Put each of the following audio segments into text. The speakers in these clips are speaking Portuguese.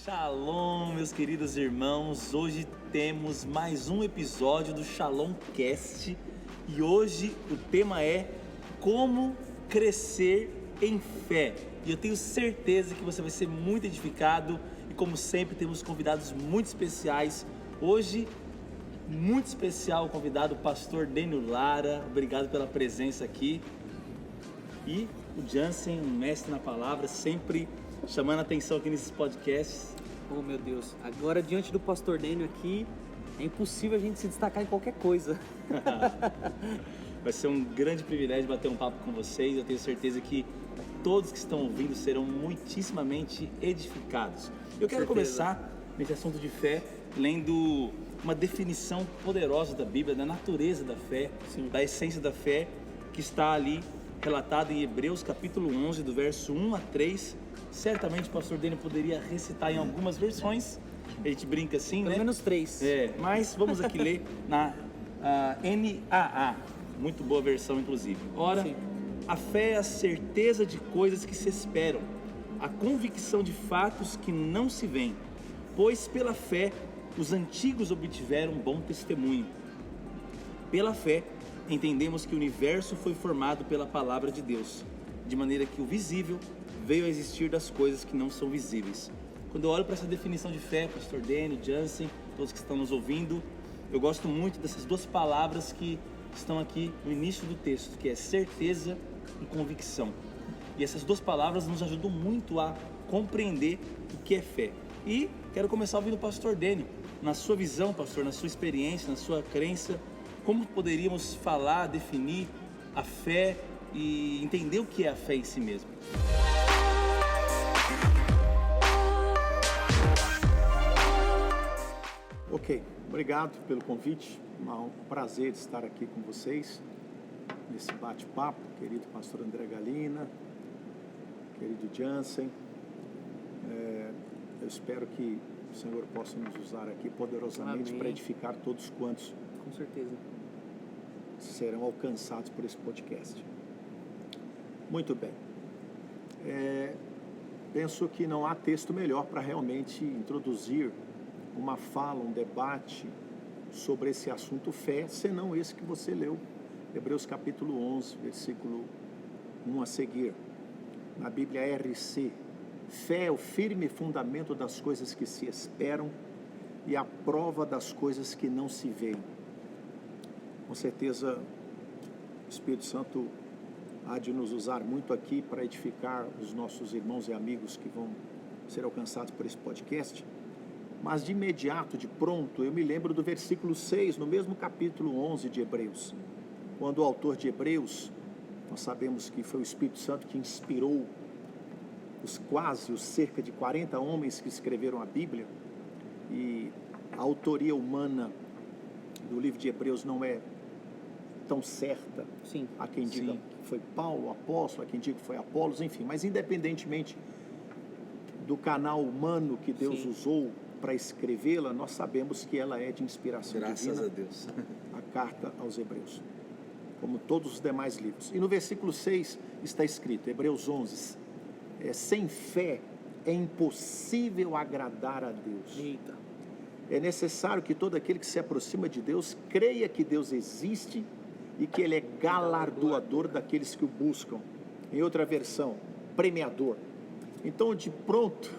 Shalom, meus queridos irmãos. Hoje temos mais um episódio do Shalom Cast e hoje o tema é como crescer em fé. E eu tenho certeza que você vai ser muito edificado e, como sempre, temos convidados muito especiais. Hoje, muito especial o convidado, o pastor Dênio Lara. Obrigado pela presença aqui. E o Jansen, um mestre na palavra, sempre chamando a atenção aqui nesses podcasts. Oh, meu Deus, agora diante do pastor Dênio aqui, é impossível a gente se destacar em qualquer coisa. Vai ser um grande privilégio bater um papo com vocês. Eu tenho certeza que todos que estão ouvindo serão muitíssimamente edificados. Eu quero começar nesse assunto de fé lendo uma definição poderosa da Bíblia, da natureza da fé, da essência da fé, que está ali relatada em Hebreus capítulo 11, do verso 1 a 3. Certamente o pastor Dênio poderia recitar em algumas versões. A gente brinca assim, Pelo menos 3. Mas vamos aqui ler na NAA. Muito boa versão, inclusive. Ora, sim. A fé é a certeza de coisas que se esperam, a convicção de fatos que não se veem, pois pela fé os antigos obtiveram bom testemunho. Pela fé entendemos que o universo foi formado pela palavra de Deus, de maneira que o visível veio a existir das coisas que não são visíveis. Quando eu olho para essa definição de fé, pastor Dênio, Jansen, todos que estão nos ouvindo, eu gosto muito dessas duas palavras que estão aqui no início do texto, que é certeza e convicção. E essas duas palavras nos ajudam muito a compreender o que é fé. E quero começar ouvindo o pastor Dênio. Na sua visão, pastor, na sua experiência, na sua crença, como poderíamos falar, definir a fé e entender o que é a fé em si mesmo? Ok, obrigado pelo convite, um prazer estar aqui com vocês nesse bate-papo, querido pastor André Galina, querido Jansen. Eu espero que o Senhor possa nos usar aqui poderosamente para edificar todos quantos com certeza serão alcançados por esse podcast. Muito bem, penso que não há texto melhor para realmente introduzir uma fala, um debate sobre esse assunto fé, senão esse que você leu, Hebreus capítulo 11, versículo 1 a seguir, na Bíblia RC. Fé é o firme fundamento das coisas que se esperam e a prova das coisas que não se veem. Com certeza o Espírito Santo há de nos usar muito aqui para edificar os nossos irmãos e amigos que vão ser alcançados por esse podcast. Mas de imediato, de pronto, eu me lembro do versículo 6, no mesmo capítulo 11 de Hebreus, quando o autor de Hebreus, nós sabemos que foi o Espírito Santo que inspirou os cerca de 40 homens que escreveram a Bíblia, e a autoria humana do livro de Hebreus não é tão certa. Sim. Há quem diga que foi Paulo, o apóstolo, há quem diga que foi Apolos, enfim, mas independentemente do canal humano que Deus usou para escrevê-la, nós sabemos que ela é de inspiração divina. Graças a Deus. A carta aos Hebreus, como todos os demais livros. E no versículo 6 está escrito, Hebreus 11, sem fé é impossível agradar a Deus. Eita. É necessário que todo aquele que se aproxima de Deus creia que Deus existe e que Ele é galardoador daqueles que o buscam. Em outra versão, premiador. Então, de pronto,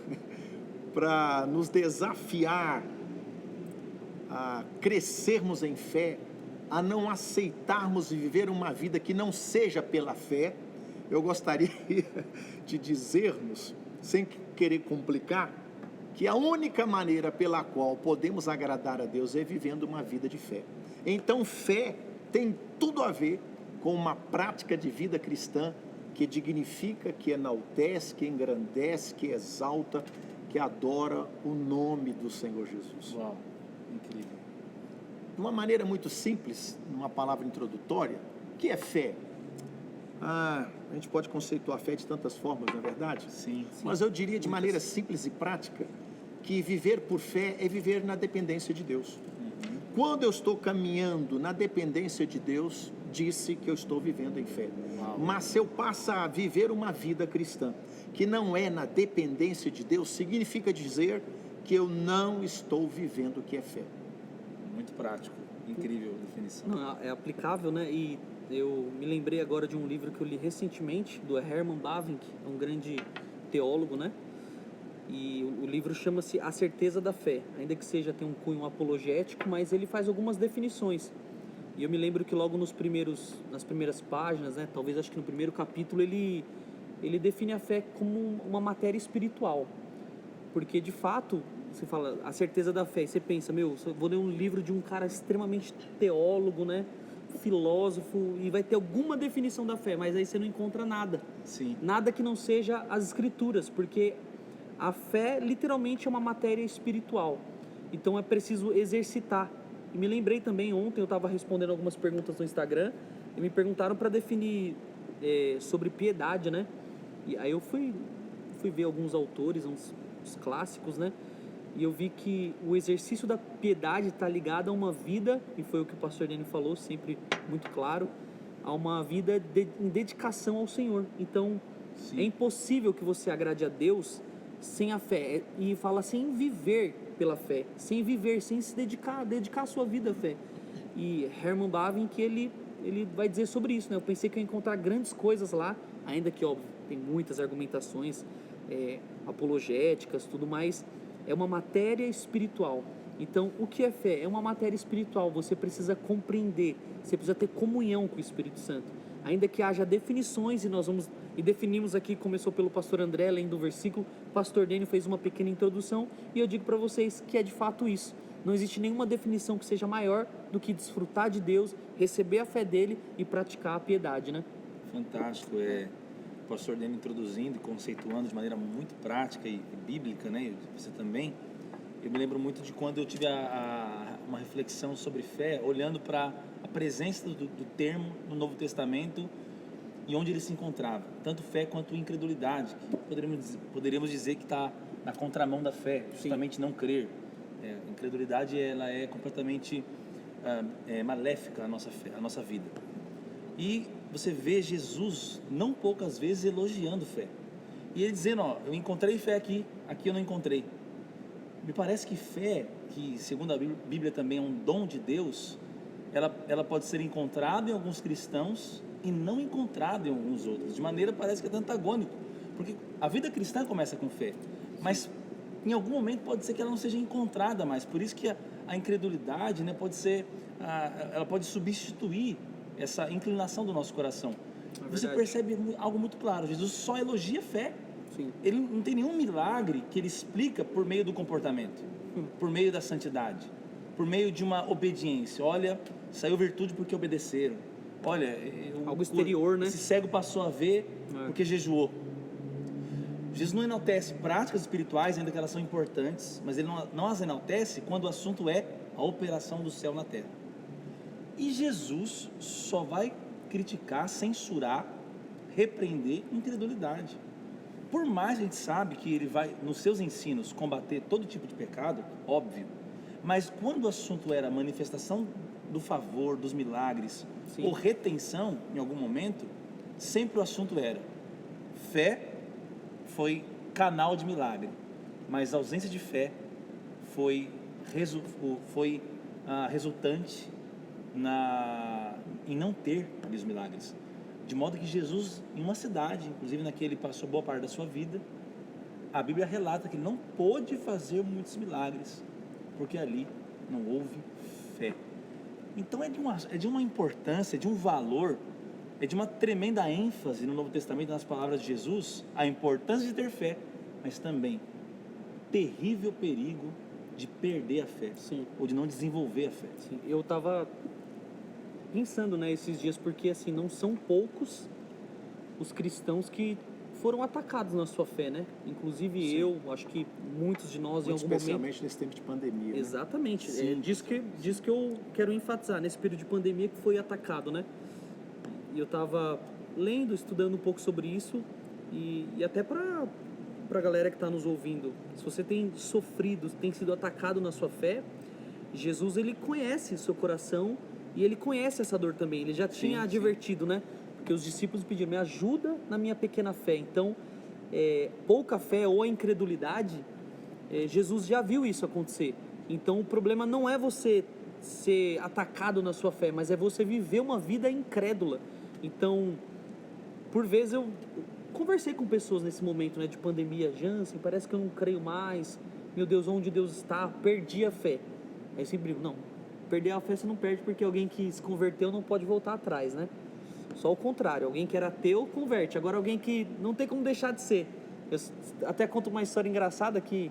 para nos desafiar a crescermos em fé, a não aceitarmos viver uma vida que não seja pela fé, eu gostaria de dizermos, sem querer complicar, que a única maneira pela qual podemos agradar a Deus é vivendo uma vida de fé. Então, fé tem tudo a ver com uma prática de vida cristã que dignifica, que enaltece, que engrandece, que exalta, que adora o nome do Senhor Jesus. Uau, incrível. De uma maneira muito simples, numa palavra introdutória, o que é fé? A gente pode conceituar a fé de tantas formas, não é verdade? Sim. Mas eu diria de maneira simples e prática que viver por fé é viver na dependência de Deus. quando eu estou caminhando na dependência de Deus, disse que eu estou vivendo em fé. Uau. Mas se eu passo a viver uma vida cristã que não é na dependência de Deus, significa dizer que eu não estou vivendo o que é fé. Muito prático, incrível a definição. Não, é aplicável, né? E eu me lembrei agora de um livro que eu li recentemente, do Herman Bavinck, um grande teólogo, né? E o livro chama-se A Certeza da Fé, ainda que tem um cunho apologético, mas ele faz algumas definições. E eu me lembro que logo nas primeiras páginas, né? Talvez acho que no primeiro capítulo ele define a fé como uma matéria espiritual. Porque de fato, você fala a certeza da fé, e você pensa, eu vou ler um livro de um cara extremamente teólogo, né? Filósofo, e vai ter alguma definição da fé, mas aí você não encontra nada. Sim. Nada que não seja as escrituras, porque a fé literalmente é uma matéria espiritual. Então é preciso exercitar. E me lembrei também, ontem eu estava respondendo algumas perguntas no Instagram, e me perguntaram para definir sobre piedade, né? E aí eu fui ver alguns autores, uns clássicos, né? E eu vi que o exercício da piedade está ligado a uma vida, e foi o que o pastor Dênio falou, sempre muito claro, a uma vida em dedicação ao Senhor. Então, Sim. É impossível que você agrade a Deus sem a fé. E fala sem viver pela fé, sem viver, sem se dedicar a sua vida à fé. E Herman Bavinck, ele vai dizer sobre isso, né? Eu pensei que eu ia encontrar grandes coisas lá, ainda que, óbvio, tem muitas argumentações apologéticas, tudo mais. É uma matéria espiritual. Então, o que é fé? É uma matéria espiritual. Você precisa compreender, você precisa ter comunhão com o Espírito Santo. Ainda que haja definições, e definimos aqui, começou pelo pastor André, lendo o versículo, o pastor Dênio fez uma pequena introdução, e eu digo para vocês que é de fato isso. Não existe nenhuma definição que seja maior do que desfrutar de Deus, receber a fé dele e praticar a piedade, né? Fantástico, o pastor Dênio introduzindo e conceituando de maneira muito prática e bíblica, né? E você também. Eu me lembro muito de quando eu tive uma reflexão sobre fé, olhando para a presença do termo no Novo Testamento e onde ele se encontrava, tanto fé quanto incredulidade, que poderíamos dizer que está na contramão da fé, justamente não crer. A incredulidade, ela é completamente maléfica à nossa fé, à nossa vida. E você vê Jesus não poucas vezes elogiando fé, e ele dizendo, eu encontrei fé aqui eu não encontrei. Me parece que fé, que segundo a Bíblia também é um dom de Deus, ela pode ser encontrada em alguns cristãos e não encontrada em alguns outros, de maneira parece que é antagônico, porque a vida cristã começa com fé, mas em algum momento pode ser que ela não seja encontrada mais, por isso que a incredulidade, né, ela pode substituir essa inclinação do nosso coração. Você percebe algo muito claro, Jesus só elogia fé. Sim. Ele não tem nenhum milagre que ele explica por meio do comportamento, por meio da santidade, por meio de uma obediência. Olha, saiu virtude porque obedeceram. Olha, algo exterior, né? Esse cego passou a ver porque jejuou. Jesus não enaltece práticas espirituais, ainda que elas são importantes, mas ele não as enaltece quando o assunto é a operação do céu na terra. E Jesus só vai criticar, censurar, repreender incredulidade. Por mais a gente sabe que ele vai, nos seus ensinos, combater todo tipo de pecado, óbvio, mas quando o assunto era manifestação do favor, dos milagres, ou retenção em algum momento, sempre o assunto era fé foi canal de milagre, mas a ausência de fé foi resultante em não ter ali os milagres. De modo que Jesus, em uma cidade, inclusive na que ele passou boa parte da sua vida, a Bíblia relata que ele não pôde fazer muitos milagres, porque ali não houve fé. Então é de uma importância, de um valor, é de uma tremenda ênfase no Novo Testamento, nas palavras de Jesus, a importância de ter fé, mas também terrível perigo de perder a fé, ou de não desenvolver a fé. Sim. Eu estava pensando, né, esses dias, porque assim, não são poucos os cristãos que foram atacados na sua fé, né? Inclusive eu, acho que muitos de nós, muito em algum especialmente momento... nesse tempo de pandemia. Exatamente. É disso que eu quero enfatizar, nesse período de pandemia que foi atacado, né? E eu estava lendo, estudando um pouco sobre isso, e até para a galera que está nos ouvindo, se você tem sofrido, tem sido atacado na sua fé, Jesus, ele conhece seu coração e ele conhece essa dor também. Ele já tinha advertido, né? Porque os discípulos pediram, me ajuda na minha pequena fé. Então, pouca fé ou a incredulidade, Jesus já viu isso acontecer. Então, o problema não é você ser atacado na sua fé, mas é você viver uma vida incrédula. Então, por vezes eu conversei com pessoas nesse momento, né, de pandemia. Jansen, parece que eu não creio mais. Meu Deus, onde Deus está? Perdi a fé. Aí eu sempre digo, não, perder a fé você não perde, porque alguém que se converteu não pode voltar atrás, né? Só o contrário, alguém que era ateu converte. Agora alguém que não tem como deixar de ser. Eu até conto uma história engraçada que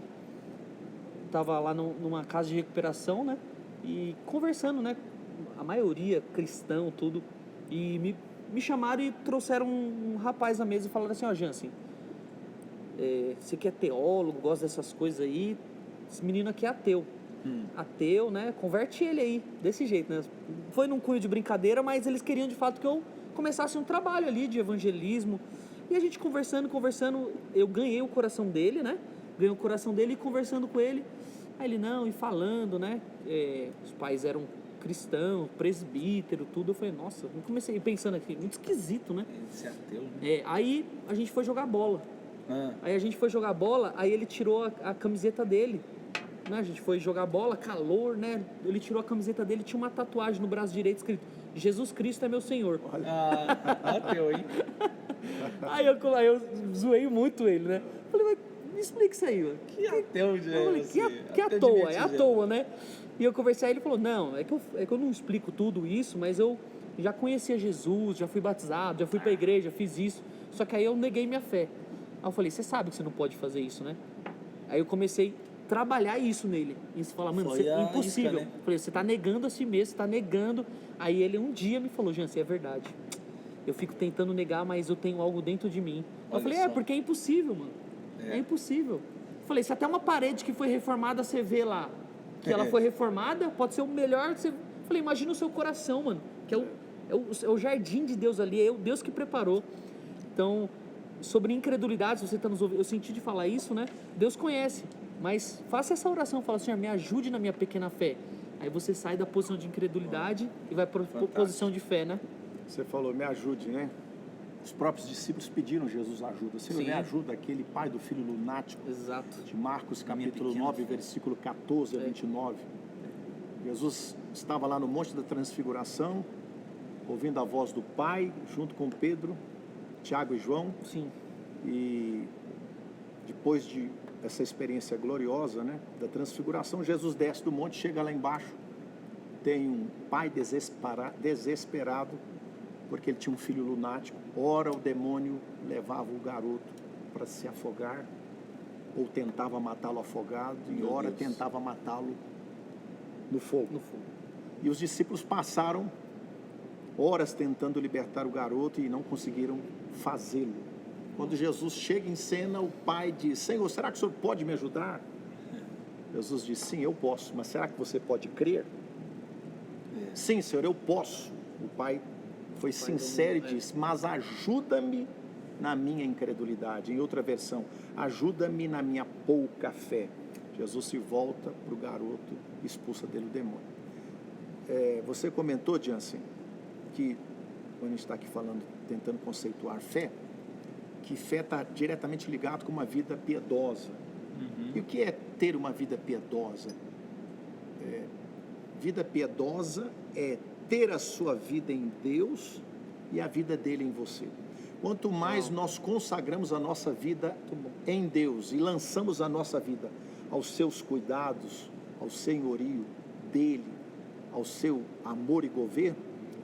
estava lá numa casa de recuperação, né? E conversando, né? A maioria cristão, tudo. E me chamaram e trouxeram um rapaz à mesa e falaram assim, ó, Jansen, você que é teólogo, gosta dessas coisas aí, esse menino aqui é ateu. Ateu, né? Converte ele aí, desse jeito, né? Foi num cunho de brincadeira, mas eles queriam de fato que eu começasse um trabalho ali de evangelismo. E a gente conversando, eu ganhei o coração dele, né? Ganhei o coração dele e conversando com ele. Aí ele, não, e falando, né? Os pais eram cristãos, presbítero, tudo. Eu falei, nossa, eu comecei pensando aqui, muito esquisito, né? Esse ateu, né? Aí a gente foi jogar bola. Aí ele tirou a camiseta dele. Né? A gente foi jogar bola, calor, né? Ele tirou a camiseta dele, tinha uma tatuagem no braço direito escrito, Jesus Cristo é meu Senhor. Ateu, hein? Aí eu zoei muito ele, né? Falei, mas me explica isso aí, mano. Que ateu, gente. Que à toa, é à toa, né? E eu conversei, aí ele falou, não, é que eu não explico tudo isso, mas eu já conhecia Jesus, já fui batizado, já fui pra igreja, fiz isso, só que aí eu neguei minha fé. Aí eu falei, você sabe que você não pode fazer isso, né? Aí eu comecei a trabalhar isso nele. E você fala, mano, é impossível. Isca, né? Eu falei, você tá negando a si mesmo, você tá negando. Aí ele um dia me falou, Jansen, é verdade. Eu fico tentando negar, mas eu tenho algo dentro de mim. Eu falei, porque é impossível, mano. É impossível. Eu falei, se até uma parede que foi reformada, você vê lá, que ela foi reformada, pode ser o melhor. Eu falei, imagina o seu coração, mano, que é o jardim de Deus ali, é o Deus que preparou. Então, sobre incredulidade, se você está nos ouvindo, eu senti de falar isso, né? Deus conhece, mas faça essa oração, fala, Senhor, me ajude na minha pequena fé. Aí você sai da posição de incredulidade e vai para a posição de fé, né? Você falou, me ajude, né? Os próprios discípulos pediram Jesus ajuda. Senhor, me ajuda, aquele pai do filho lunático. Exato. De Marcos, capítulo 9, versículo 14 a 29. Jesus estava lá no Monte da Transfiguração, ouvindo a voz do Pai, junto com Pedro, Tiago e João. Sim. E depois de essa experiência gloriosa, né, da Transfiguração, Jesus desce do monte, chega lá embaixo, tem um pai desesperado, porque ele tinha um filho lunático. Ora o demônio levava o garoto para se afogar, ou tentava matá-lo afogado, e ora tentava matá-lo no fogo. E os discípulos passaram horas tentando libertar o garoto e não conseguiram fazê-lo. Quando Jesus chega em cena, o pai diz, Senhor, será que o Senhor pode me ajudar? Jesus diz, sim, eu posso, mas será que você pode crer? Sim, Senhor, eu posso. O pai foi sincero e disse, mas ajuda-me na minha incredulidade. Em outra versão, ajuda-me na minha pouca fé. Jesus se volta para o garoto e expulsa dele o demônio. Você comentou, Jansen, que quando a gente está aqui falando, tentando conceituar fé, que fé está diretamente ligado com uma vida piedosa. E o que é ter uma vida piedosa? Vida piedosa é ter a sua vida em Deus e a vida dele em você. Quanto mais nós consagramos a nossa vida em Deus e lançamos a nossa vida aos seus cuidados, ao senhorio dele, ao seu amor e governo,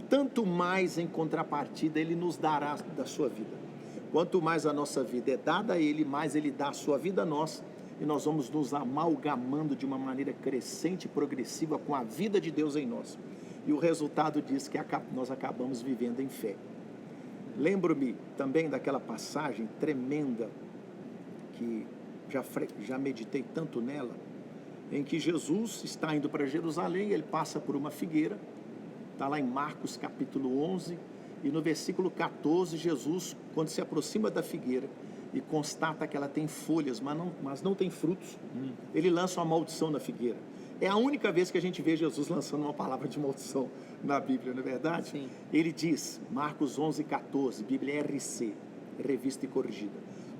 tanto mais em contrapartida ele nos dará da sua vida. Quanto mais a nossa vida é dada a ele, mais ele dá a sua vida a nós, e nós vamos nos amalgamando de uma maneira crescente e progressiva com a vida de Deus em nós. E o resultado diz que nós acabamos vivendo em fé. Lembro-me também daquela passagem tremenda, que já meditei tanto nela, em que Jesus está indo para Jerusalém, ele passa por uma figueira, está lá em Marcos capítulo 11, e no versículo 14, Jesus, quando se aproxima da figueira e constata que ela tem folhas, mas não tem frutos, ele lança uma maldição na figueira. É a única vez que a gente vê Jesus lançando uma palavra de maldição na Bíblia, não é verdade? Sim. Ele diz, Marcos 11:14, Bíblia RC, revista e corrigida: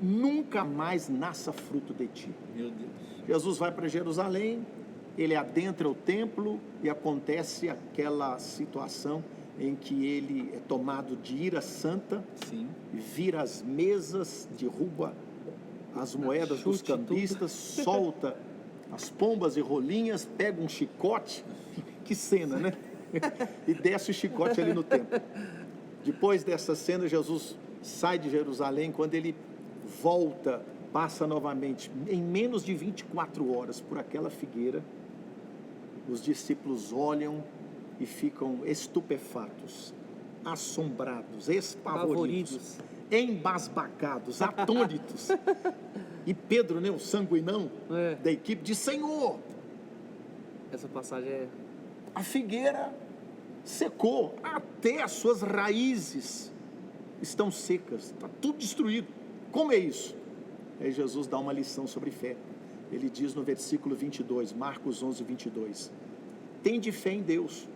nunca mais nasça fruto de ti. Meu Deus. Jesus vai para Jerusalém, ele adentra o templo e acontece aquela situação em que ele é tomado de ira santa, Sim. vira as mesas, derruba as moedas dos Chute cambistas, solta as pombas e rolinhas, pega um chicote, que cena, né? E desce o chicote ali no templo. Depois dessa cena, Jesus sai de Jerusalém. Quando ele volta, passa novamente, em menos de 24 horas, por aquela figueira, os discípulos olham e ficam estupefatos, assombrados, espavoridos, embasbacados, atônitos. E Pedro, né, o sanguinão da equipe, diz: Senhor, Essa passagem é... a figueira secou, até as suas raízes estão secas, está tudo destruído. Como é isso? Aí Jesus dá uma lição sobre fé. Ele diz no versículo 22, Marcos 11:22, tende fé em Deus.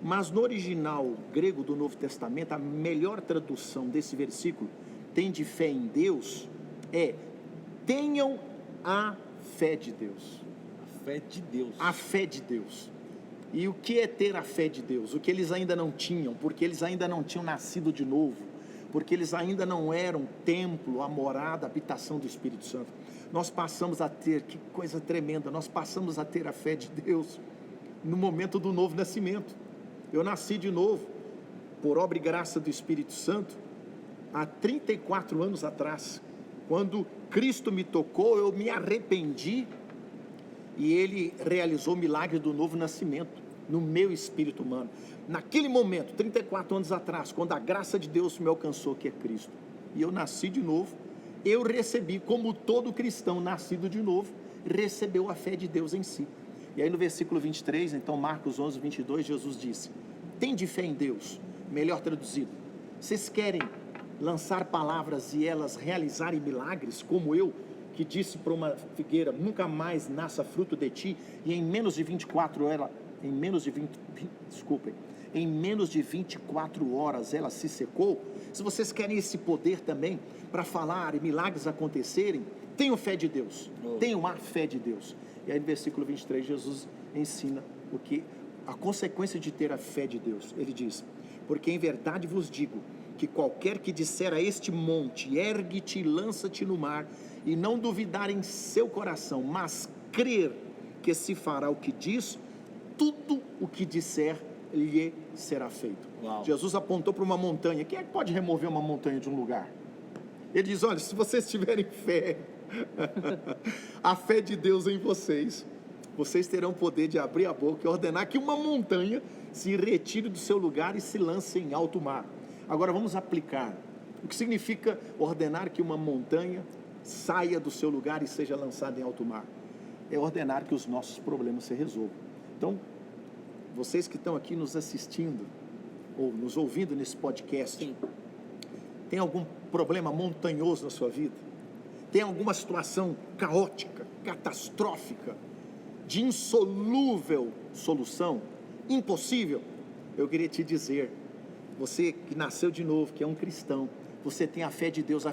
Mas no original grego do Novo Testamento, a melhor tradução desse versículo, tende fé em Deus, é: tenham a fé de Deus. A fé de Deus. A fé de Deus. E o que é ter a fé de Deus? O que eles ainda não tinham, porque eles ainda não tinham nascido de novo, porque eles ainda não eram templo, a morada, a habitação do Espírito Santo. Nós passamos a ter, que coisa tremenda, nós passamos a ter a fé de Deus no momento do novo nascimento. Eu nasci de novo, por obra e graça do Espírito Santo, há 34 anos atrás. Quando Cristo me tocou, eu me arrependi e Ele realizou o milagre do novo nascimento no meu espírito humano. Naquele momento, 34 anos atrás, quando a graça de Deus me alcançou, que é Cristo, e eu nasci de novo, eu recebi, como todo cristão nascido de novo, recebeu a fé de Deus em si. E aí no versículo 23, então Marcos 11:22, Jesus disse: tende fé em Deus. Melhor traduzido, vocês querem lançar palavras e elas realizarem milagres, como eu, que disse para uma figueira: nunca mais nasça fruto de ti, e em menos de 24 horas ela se secou. Se vocês querem esse poder também para falar e milagres acontecerem, tenham fé de Deus, tenham a fé de Deus. E aí no versículo 23 Jesus ensina o que a consequência de ter a fé de Deus. Ele diz: porque em verdade vos digo que qualquer que disser a este monte: ergue-te e lança-te no mar, e não duvidar em seu coração, mas crer que se fará o que diz, tudo o que disser lhe será feito. Uau. Jesus apontou para uma montanha. Quem é que pode remover uma montanha de um lugar? Ele diz: olha, se vocês tiverem fé, a fé de Deus em vocês, vocês terão o poder de abrir a boca e ordenar que uma montanha se retire do seu lugar e se lance em alto mar. Agora vamos aplicar. O que significa ordenar que uma montanha saia do seu lugar e seja lançada em alto mar? É ordenar que os nossos problemas se resolvam. Então, vocês que estão aqui nos assistindo ou nos ouvindo nesse podcast, Sim. tem algum problema montanhoso na sua vida? Tem alguma situação caótica, catastrófica, de insolúvel solução, impossível? Eu queria te dizer, você que nasceu de novo, que é um cristão, você tem a fé de Deus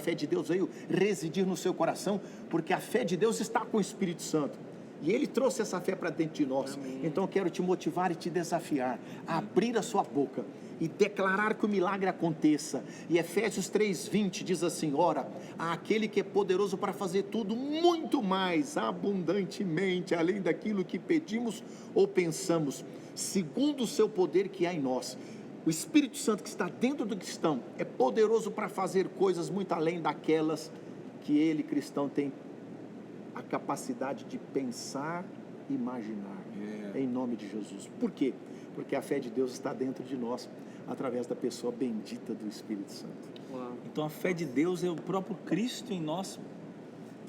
veio residir no seu coração, porque a fé de Deus está com o Espírito Santo, e Ele trouxe essa fé para dentro de nós. Amém. Então eu quero te motivar e te desafiar a abrir a sua boca e declarar que o milagre aconteça. E Efésios 3:20 diz assim: ora, aquele que é poderoso para fazer tudo muito mais abundantemente, além daquilo que pedimos ou pensamos, segundo o seu poder que há em nós. O Espírito Santo que está dentro do cristão é poderoso para fazer coisas muito além daquelas que ele, cristão, tem a capacidade de pensar e imaginar. Em nome de Jesus. Por quê? Porque a fé de Deus está dentro de nós, através da pessoa bendita do Espírito Santo. Uau. Então a fé de Deus é o próprio Cristo em nós.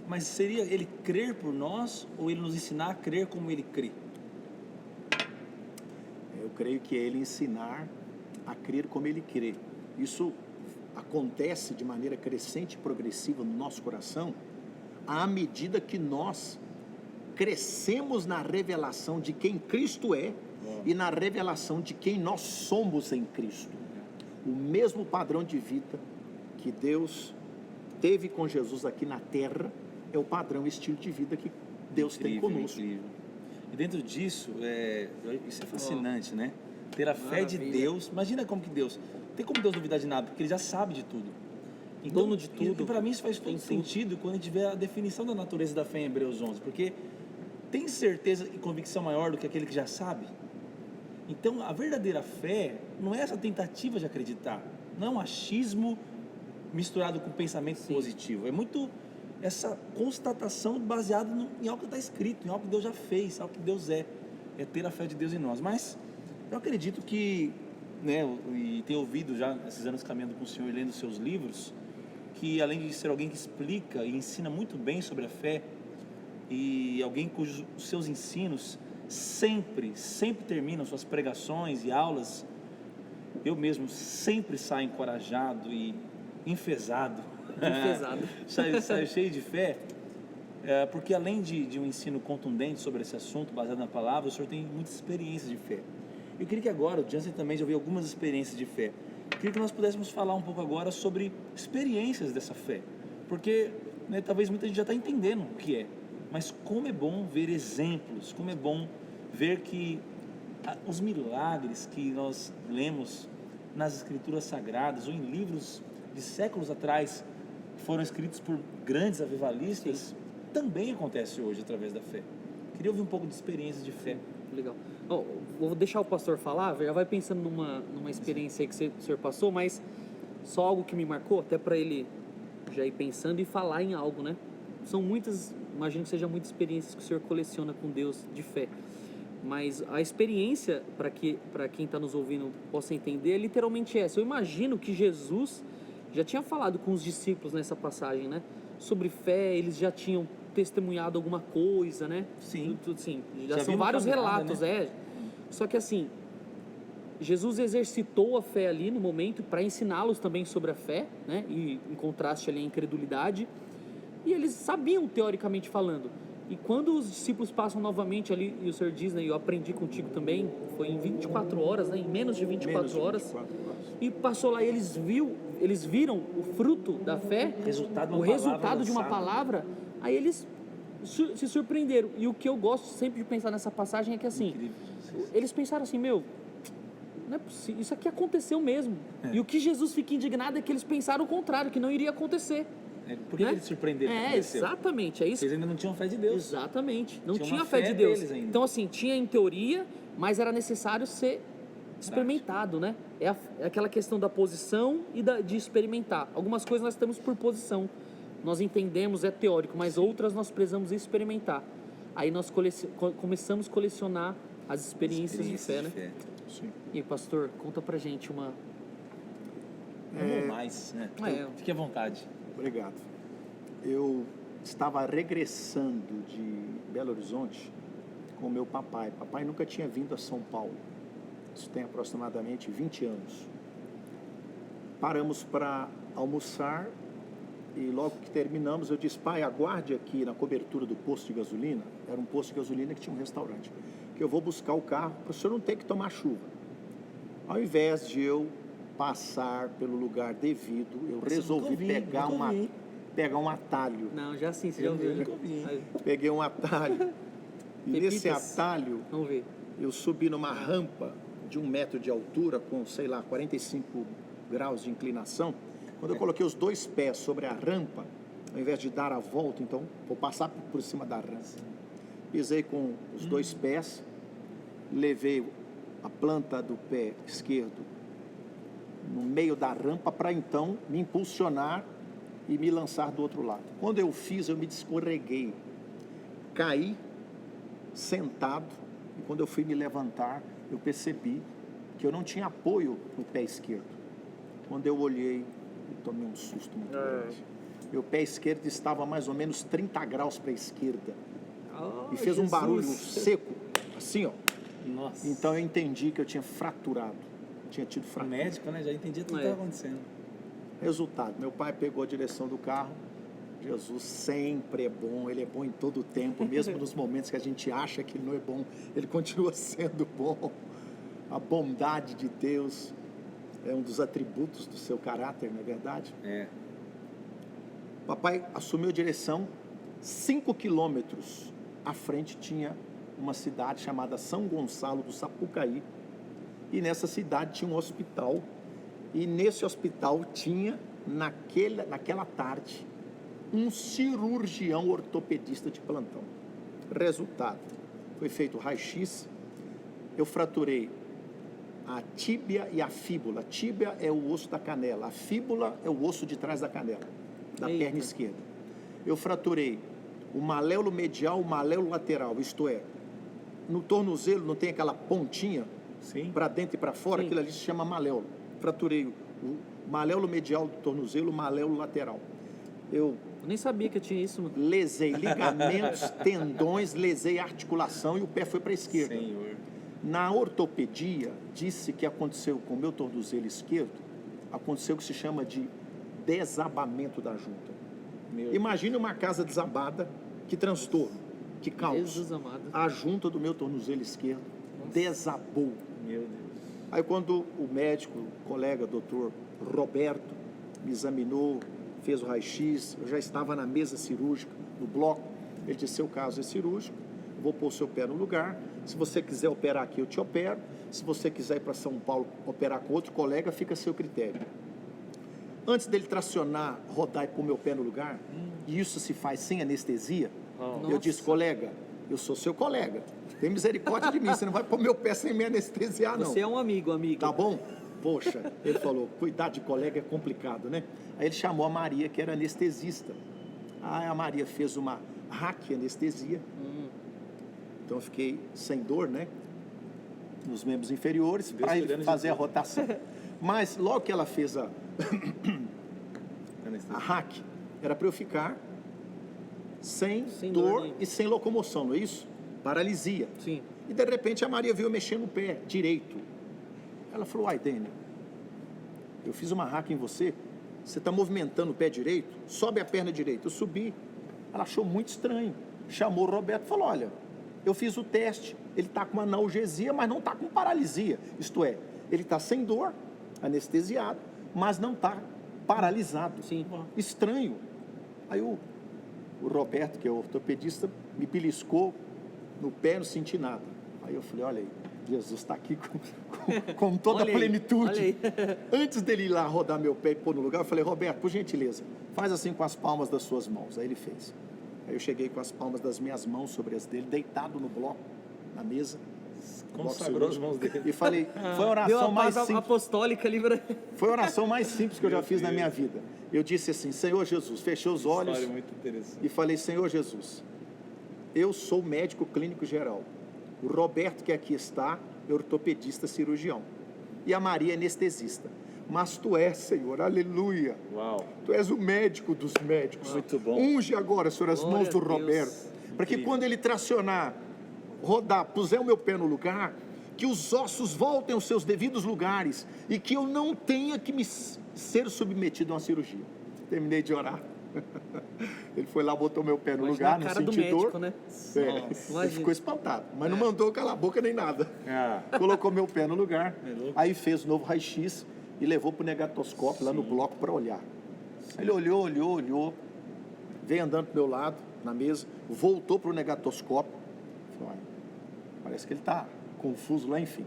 Mas seria Ele crer por nós ou Ele nos ensinar a crer como Ele crê? Eu creio que é Ele ensinar a crer como Ele crê. Isso acontece de maneira crescente e progressiva no nosso coração, à medida que nós crescemos na revelação de quem Cristo é e na revelação de quem nós somos em Cristo. O mesmo padrão de vida que Deus teve com Jesus aqui na terra é o padrão, estilo de vida que Deus tem conosco. Incrível. E dentro disso, isso é fascinante, né? Ter a fé de Deus. Imagina como que Deus... Não tem como Deus duvidar de nada, porque Ele já sabe de tudo. Então, Dono de tudo. E para mim isso faz todo sentido quando a gente vê a definição da natureza da fé em Hebreus 11. Porque tem certeza e convicção maior do que aquele que já sabe? Então, a verdadeira fé não é essa tentativa de acreditar. Não é um achismo misturado com pensamento positivo. É muito essa constatação baseada em algo que está escrito, em algo que Deus já fez, algo que Deus é. É ter a fé de Deus em nós. Mas eu acredito que, né, e tenho ouvido já esses anos caminhando com o Senhor e lendo seus livros, que além de ser alguém que explica e ensina muito bem sobre a fé, e alguém cujos seus ensinos sempre terminam suas pregações e aulas, eu mesmo sempre saio encorajado e enfesado. Saio cheio de fé, porque além de um ensino contundente sobre esse assunto, baseado na palavra, o Senhor tem muitas experiências de fé. Eu queria que agora, o Jansen também já ouviu algumas experiências de fé. Eu queria que nós pudéssemos falar um pouco agora sobre experiências dessa fé. Porque, né, talvez muita gente já está entendendo o que é. Mas como é bom ver exemplos, como é bom ver que os milagres que nós lemos nas Escrituras Sagradas ou em livros de séculos atrás, que foram escritos por grandes avivalistas, também acontece hoje através da fé. Queria ouvir um pouco de experiências de fé. Legal. Vou deixar o pastor falar, já vai pensando numa experiência aí que o senhor passou, mas só algo que me marcou, até para ele já ir pensando e falar em algo, né? São muitas, imagino que sejam muitas experiências que o senhor coleciona com Deus de fé, mas a experiência, para quem está nos ouvindo possa entender, é literalmente essa. Eu imagino que Jesus já tinha falado com os discípulos nessa passagem, né? Sobre fé, eles já tinham testemunhado alguma coisa, né? Sim. Sim. Já são vários relatos, né? Só que assim, Jesus exercitou a fé ali no momento para ensiná-los também sobre a fé, né? E em contraste ali à incredulidade. E eles sabiam, teoricamente falando. E quando os discípulos passam novamente ali, e o Senhor diz, né? Eu aprendi contigo também, foi em 24 horas, né? Em menos de 24 horas. E passou lá e eles viram o fruto da fé, o resultado de uma palavra. Aí eles se surpreenderam. E o que eu gosto sempre de pensar nessa passagem é que assim, eles pensaram assim, não é possível, isso aqui aconteceu mesmo. E o que Jesus fica indignado é que eles pensaram o contrário, que não iria acontecer. Por que eles se surpreenderam? Exatamente, é isso. Eles ainda não tinham fé de Deus. Exatamente, não tinha fé de Deus. Então assim, tinha em teoria, mas era necessário ser experimentado, né? É aquela questão da posição e de experimentar. Algumas coisas nós temos por posição, nós entendemos, é teórico, mas outras nós precisamos experimentar. Aí nós começamos a colecionar as experiências de fé, né? Sim. E pastor, conta pra gente uma... Não mais, né? Fique à vontade. Obrigado. Eu estava regressando de Belo Horizonte com meu papai. Papai nunca tinha vindo a São Paulo. Isso tem aproximadamente 20 anos. Paramos para almoçar e logo que terminamos eu disse, pai, aguarde aqui na cobertura do posto de gasolina. Era um posto de gasolina que tinha um restaurante. Que eu vou buscar o carro para o senhor não ter que tomar chuva. Ao invés de eu passar pelo lugar devido, eu resolvi pegar um atalho. Não, já sim, você já ouviu. Peguei um atalho e nesse atalho eu subi numa rampa de 1 metro de altura com, 45 graus de inclinação. Quando eu coloquei os 2 pés sobre a rampa, ao invés de dar a volta, então vou passar por cima da rampa. Pisei com os 2 pés, levei a planta do pé esquerdo no meio da rampa para então me impulsionar e me lançar do outro lado. Quando eu fiz, eu me escorreguei, caí sentado e quando eu fui me levantar, eu percebi que eu não tinha apoio no pé esquerdo. Quando eu olhei, eu tomei um susto muito grande. Meu pé esquerdo estava mais ou menos 30 graus para a esquerda e fez um barulho seco, assim, ó. Nossa. Então eu entendi que eu tinha fraturado. Tinha tido fratura. O médico, né? Já entendia tudo que estava acontecendo. Resultado, meu pai pegou a direção do carro, Jesus sempre é bom, Ele é bom em todo o tempo, mesmo nos momentos que a gente acha que Ele não é bom, Ele continua sendo bom. A bondade de Deus é um dos atributos do seu caráter, não é verdade? É. Papai assumiu a direção, 5 quilômetros à frente tinha uma cidade chamada São Gonçalo do Sapucaí, e nessa cidade tinha um hospital, e nesse hospital tinha, naquela tarde, um cirurgião ortopedista de plantão. Resultado, foi feito raio-x, eu fraturei a tíbia e a fíbula. A tíbia é o osso da canela, a fíbula é o osso de trás da canela, da perna esquerda. Eu fraturei o maléolo medial, o maléolo lateral, isto é, no tornozelo não tem aquela pontinha para dentro e para fora, aquilo ali se chama maléolo. Fraturei o maléolo medial do tornozelo, o maléolo lateral. Eu nem sabia que eu tinha isso, mano. lesei ligamentos, tendões, lesei articulação e o pé foi para a esquerda. Senhor. Na ortopedia, disse que aconteceu com o meu tornozelo esquerdo, aconteceu o que se chama de desabamento da junta. Imagine uma casa desabada, que transtorno, que caos. Jesus amado. A junta do meu tornozelo esquerdo desabou. Meu Deus. Aí quando o médico, o colega, doutor Roberto, me examinou, fez o raio-x, eu já estava na mesa cirúrgica, no bloco, ele disse, seu caso é cirúrgico, vou pôr o seu pé no lugar, se você quiser operar aqui, eu te opero, se você quiser ir para São Paulo operar com outro colega, fica a seu critério. Antes dele tracionar, rodar e pôr meu pé no lugar, e isso se faz sem anestesia, eu disse, colega, eu sou seu colega, tem misericórdia de mim, você não vai pôr meu pé sem me anestesiar, não. Você é um amigo. Tá bom? Poxa, ele falou, cuidar de colega é complicado, né? Aí ele chamou a Maria, que era anestesista. Aí a Maria fez uma raquianestesia. Então eu fiquei sem dor, né? Nos membros inferiores, para ele fazer a rotação. Mas logo que ela fez a hack, era para eu ficar sem dor e sem locomoção, não é isso? Paralisia. Sim. E de repente a Maria veio mexer no pé direito. Ela falou, ai, Dênio, eu fiz uma hack em você, você está movimentando o pé direito, sobe a perna direita. Eu subi. Ela achou muito estranho. Chamou o Roberto e falou, olha, eu fiz o teste, ele está com analgesia, mas não está com paralisia. Isto é, ele está sem dor, anestesiado, mas não está paralisado. Sim. Estranho. Aí o Roberto, que é o ortopedista, me beliscou no pé, não senti nada. Aí eu falei, olha aí, Jesus está aqui com toda a plenitude. Antes dele ir lá rodar meu pé e pôr no lugar, eu falei, Roberto, por gentileza, faz assim com as palmas das suas mãos. Aí ele fez. Aí eu cheguei com as palmas das minhas mãos sobre as dele, deitado no bloco, na mesa. Consagrou as mãos dele. E falei, foi a oração Deu a mais paz simples. apostólica ali pra... Foi a oração mais simples que eu já fiz na minha vida. Eu disse assim, Senhor Jesus, fechei os olhos Muito interessante. e falei, Senhor Jesus, eu sou médico clínico geral. O Roberto, que aqui está, é ortopedista cirurgião. E a Maria é anestesista. Mas tu és, Senhor, aleluia. Uau. Tu és o médico dos médicos. Muito bom. Unge agora, Senhor, as Glória mãos do a Deus. Roberto. Para que Incrível. quando ele tracionar, rodar, puser o meu pé no lugar, que os ossos voltem aos seus devidos lugares e que eu não tenha que me ser submetido a uma cirurgia. Terminei de orar. Ele foi lá, botou meu pé no Imagina lugar, a não cara do senti médico, dor. né? Ele Imagina. ficou espantado, mas não mandou calar a boca nem nada. Ah, Colocou meu pé no lugar, É louco. aí fez o novo raio-x e levou para o negatoscópio lá no bloco para olhar. Aí ele olhou, veio andando pro meu lado, na mesa, voltou para o negatoscópio, falou, olha, parece que ele está confuso lá, enfim.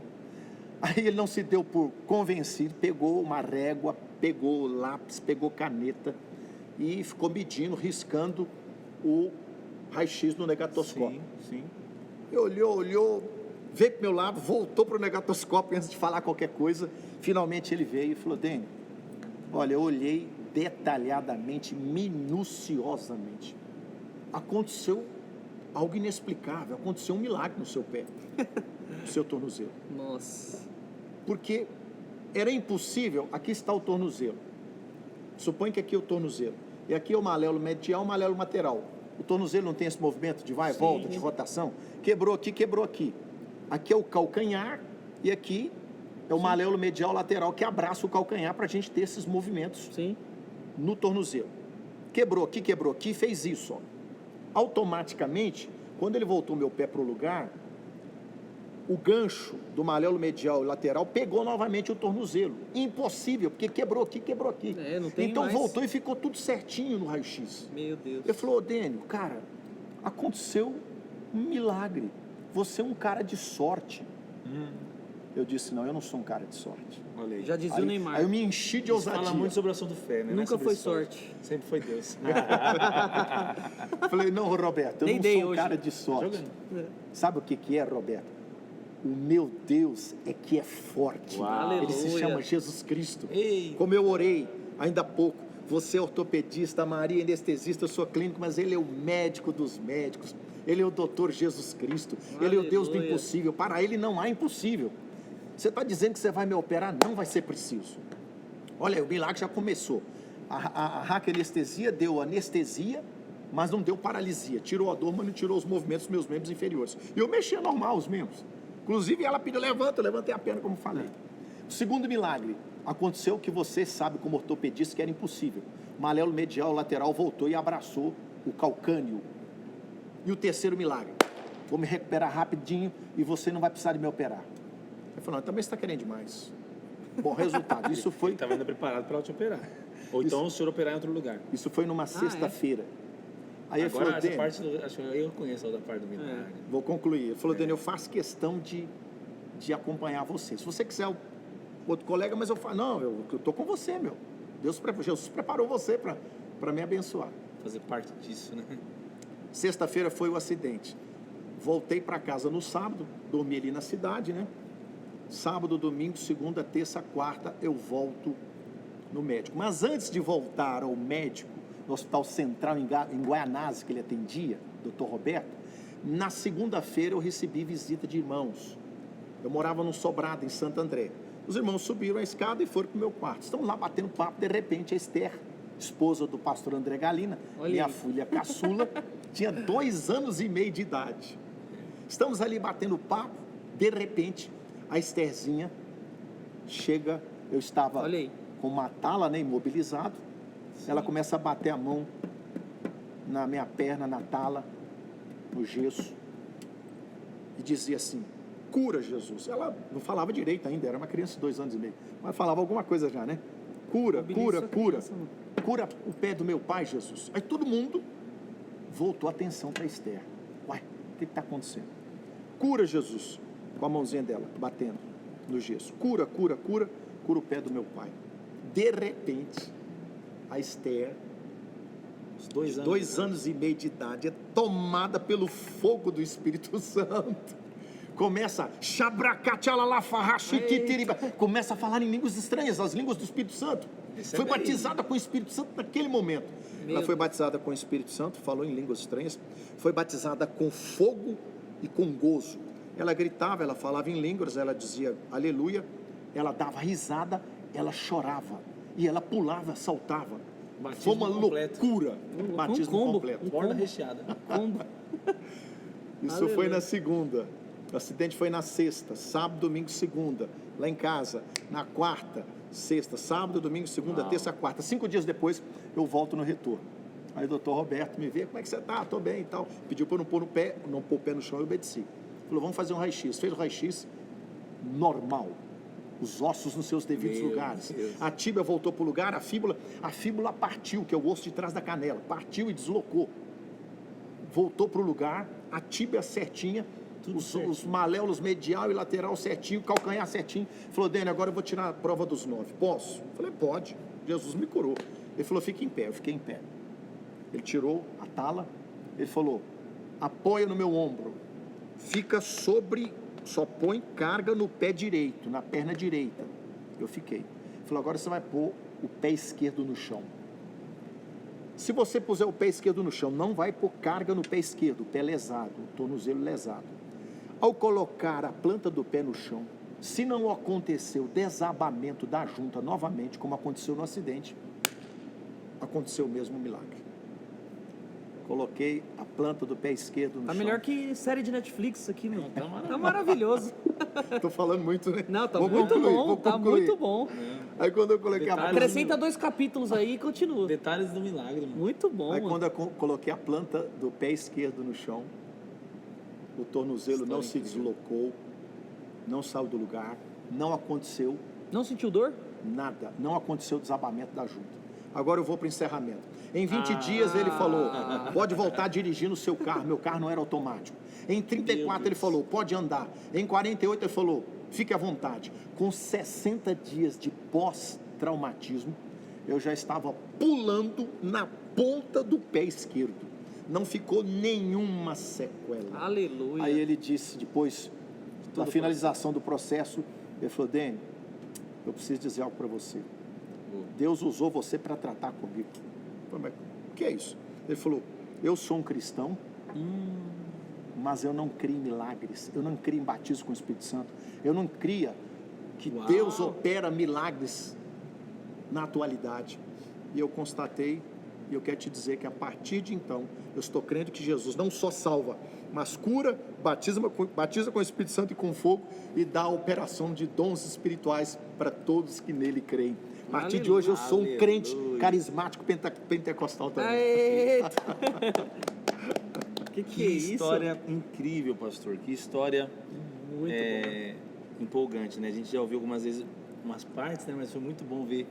Aí ele não se deu por convencido, pegou uma régua, pegou lápis, pegou caneta e ficou medindo, riscando o raio-x no negatoscópio. sim. E olhou, veio para o meu lado, voltou para o negatoscópio antes de falar qualquer coisa. Finalmente ele veio e falou, Dênio, olha, eu olhei detalhadamente, minuciosamente. Aconteceu algo inexplicável, aconteceu um milagre no seu pé, no seu tornozelo. Nossa. Porque era impossível, aqui está o tornozelo. Suponha que aqui é o tornozelo. E aqui é o maléolo medial, o maléolo lateral. O tornozelo não tem esse movimento de vai e volta, de rotação? Quebrou aqui, quebrou aqui. Aqui é o calcanhar e aqui é o maléolo medial lateral que abraça o calcanhar para a gente ter esses movimentos Sim. no tornozelo. quebrou aqui, fez isso, ó. Automaticamente, quando ele voltou meu pé para o lugar, o gancho do maléolo medial e lateral pegou novamente o tornozelo. Impossível, porque quebrou aqui. Não tem então mais. voltou e ficou tudo certinho no raio-x. Meu Deus. Ele falou, Dênio, cara, aconteceu um milagre. Você é um cara de sorte. Eu disse, não, eu não sou um cara de sorte. Olha aí. Já dizia o Neymar. Aí eu me enchi de Isso ousadia. fala muito sobre o assunto fé, né? Não é Nunca sobre foi sorte. Sempre foi Deus. Falei, não, Roberto, eu Nem não dei sou um hoje. cara de sorte. Jogando. Sabe o que é, Roberto? O meu Deus é que é forte. Uau. Ele se Aleluia. chama Jesus Cristo. Ei. Como eu orei ainda há pouco, você é ortopedista, a Maria é anestesista, eu sou clínico, mas ele é o médico dos médicos. Ele é o doutor Jesus Cristo. Ele é o Deus do Aleluia. impossível. Para ele não há impossível. Você está dizendo que você vai me operar? Não vai ser preciso. Olha, o milagre já começou. A raquianestesia deu anestesia, mas não deu paralisia. Tirou a dor, mas não tirou os movimentos dos meus membros inferiores. E eu mexia normal os membros. Inclusive ela pediu, levanta, eu levantei a perna como falei. O segundo milagre, aconteceu que você sabe como ortopedista que era impossível. O maléolo medial lateral voltou e abraçou o calcâneo. E o terceiro milagre, vou me recuperar rapidinho e você não vai precisar de me operar. Ele falou, também você está querendo demais. Bom, resultado, isso foi... Estava ainda preparado para te operar. Ou então o senhor operar em outro lugar. Isso foi numa sexta-feira. Aí ele Agora, falou, essa Dênio, parte, acho que eu conheço a outra parte do milagre. vou concluir. Ele falou, Dênio, eu faço questão de acompanhar você. Se você quiser outro colega, mas eu falo, não, eu estou com você, meu. Jesus preparou você para me abençoar. Fazer parte disso, né? Sexta-feira foi o acidente. Voltei para casa no sábado, dormi ali na cidade, né? Sábado, domingo, segunda, terça, quarta, eu volto no médico. Mas antes de voltar ao médico, no Hospital Central em Guaianazes, que ele atendia, Dr. Roberto, na segunda-feira eu recebi visita de irmãos. Eu morava num sobrado em Santo André. Os irmãos subiram a escada e foram para o meu quarto. Estamos lá batendo papo, de repente a Esther, esposa do pastor André Galina, Olha minha aí. filha caçula, tinha 2 anos e meio de idade. Estamos ali batendo papo, de repente a Estherzinha chega, eu estava Olha aí. com uma tala, né, imobilizado, ela começa a bater a mão na minha perna, na tala, no gesso, e dizia assim, cura Jesus. Ela não falava direito ainda, era uma criança de 2 anos e meio, mas falava alguma coisa já, né? Cura, Mobiliza cura, essa cura, criança, mano. cura o pé do meu pai, Jesus. Aí todo mundo voltou a atenção para Esther. Uai, o que está acontecendo? Cura, Jesus, com a mãozinha dela, batendo no gesso. Cura, cura, cura, cura o pé do meu pai. De repente, a Esther, Os 2 anos. 2 anos e meio de idade, é tomada pelo fogo do Espírito Santo. Começa, começa a falar em línguas estranhas, as línguas do Espírito Santo. Isso é Foi bem- batizada com o Espírito Santo naquele momento. Meu Ela foi batizada com o Espírito Santo, falou em línguas estranhas, foi batizada com fogo e com gozo. Ela gritava, ela falava em línguas, ela dizia aleluia, ela dava risada, ela chorava, e ela pulava, saltava. Batismo Foi uma completo. loucura, batismo combo. completo. Borda recheada. Combo. Isso Aleluia. foi na segunda, o acidente foi na sexta, sábado, domingo, segunda, lá em casa, na quarta, sexta, sábado, domingo, segunda, terça, quarta. 5 dias depois, eu volto no retorno. Aí o doutor Roberto me vê, como é que você tá? Tô bem e tal. Pediu para eu não pôr o pé no chão, eu obedeci. Falou, vamos fazer um raio-x. Fez o raio-x, normal. Os ossos nos seus devidos Meu lugares. Deus. A tíbia voltou para o lugar, a fíbula partiu, que é o osso de trás da canela. Partiu e deslocou. Voltou para o lugar, a tíbia certinha, os maléolos medial e lateral certinho, calcanhar certinho. Falou, Dênio, agora eu vou tirar a prova dos 9. Posso? Falei, pode. Jesus me curou. Ele falou, fica em pé. Eu fiquei em pé. Ele tirou a tala. Ele falou, apoia no meu ombro. Fica sobre, só põe carga no pé direito, na perna direita. Eu fiquei. Ele falou, agora você vai pôr o pé esquerdo no chão. Se você puser o pé esquerdo no chão, não vai pôr carga no pé esquerdo, o pé lesado, o tornozelo lesado. Ao colocar a planta do pé no chão, se não acontecer o desabamento da junta novamente, como aconteceu no acidente, aconteceu o mesmo milagre. Coloquei a planta do pé esquerdo no Tá chão. melhor que série de Netflix isso aqui, meu. Tá maravilhoso. Tá maravilhoso. Tô falando muito, né? Não, tá Vou muito concluir, bom, vou tá concluir. muito bom. Aí quando eu coloquei a Detalhes. Acrescenta 2 capítulos aí e continua. Detalhes do milagre, mano. Muito bom, Aí mano. quando eu coloquei a planta do pé esquerdo no chão, o tornozelo não se deslocou, não saiu do lugar, não aconteceu Não sentiu dor? nada, não aconteceu o desabamento da junta. Agora eu vou para o encerramento. Em 20 dias ele falou, pode voltar dirigindo o seu carro, meu carro não era automático. Em 34 ele falou, pode andar. Em 48 ele falou, fique à vontade. Com 60 dias de pós-traumatismo, eu já estava pulando na ponta do pé esquerdo. Não ficou nenhuma sequela. Aleluia. Aí ele disse, depois da finalização do processo, ele falou, Dani, eu preciso dizer algo para você. Deus usou você para tratar comigo. Eu falei, mas o que é isso? Ele falou, eu sou um cristão, mas eu não crio em milagres, eu não crio em batismo com o Espírito Santo, eu não cria que Uau. Deus opera milagres na atualidade. E eu constatei, e eu quero te dizer que a partir de então, eu estou crendo que Jesus não só salva, mas cura, batiza com o Espírito Santo e com fogo e dá a operação de dons espirituais para todos que nele creem. A partir de hoje eu sou um crente carismático pentecostal também. Eita. que Que é isso? história incrível, pastor. Que história Muito bom. empolgante, né? A gente já ouviu algumas vezes umas partes, né? Mas foi muito bom ver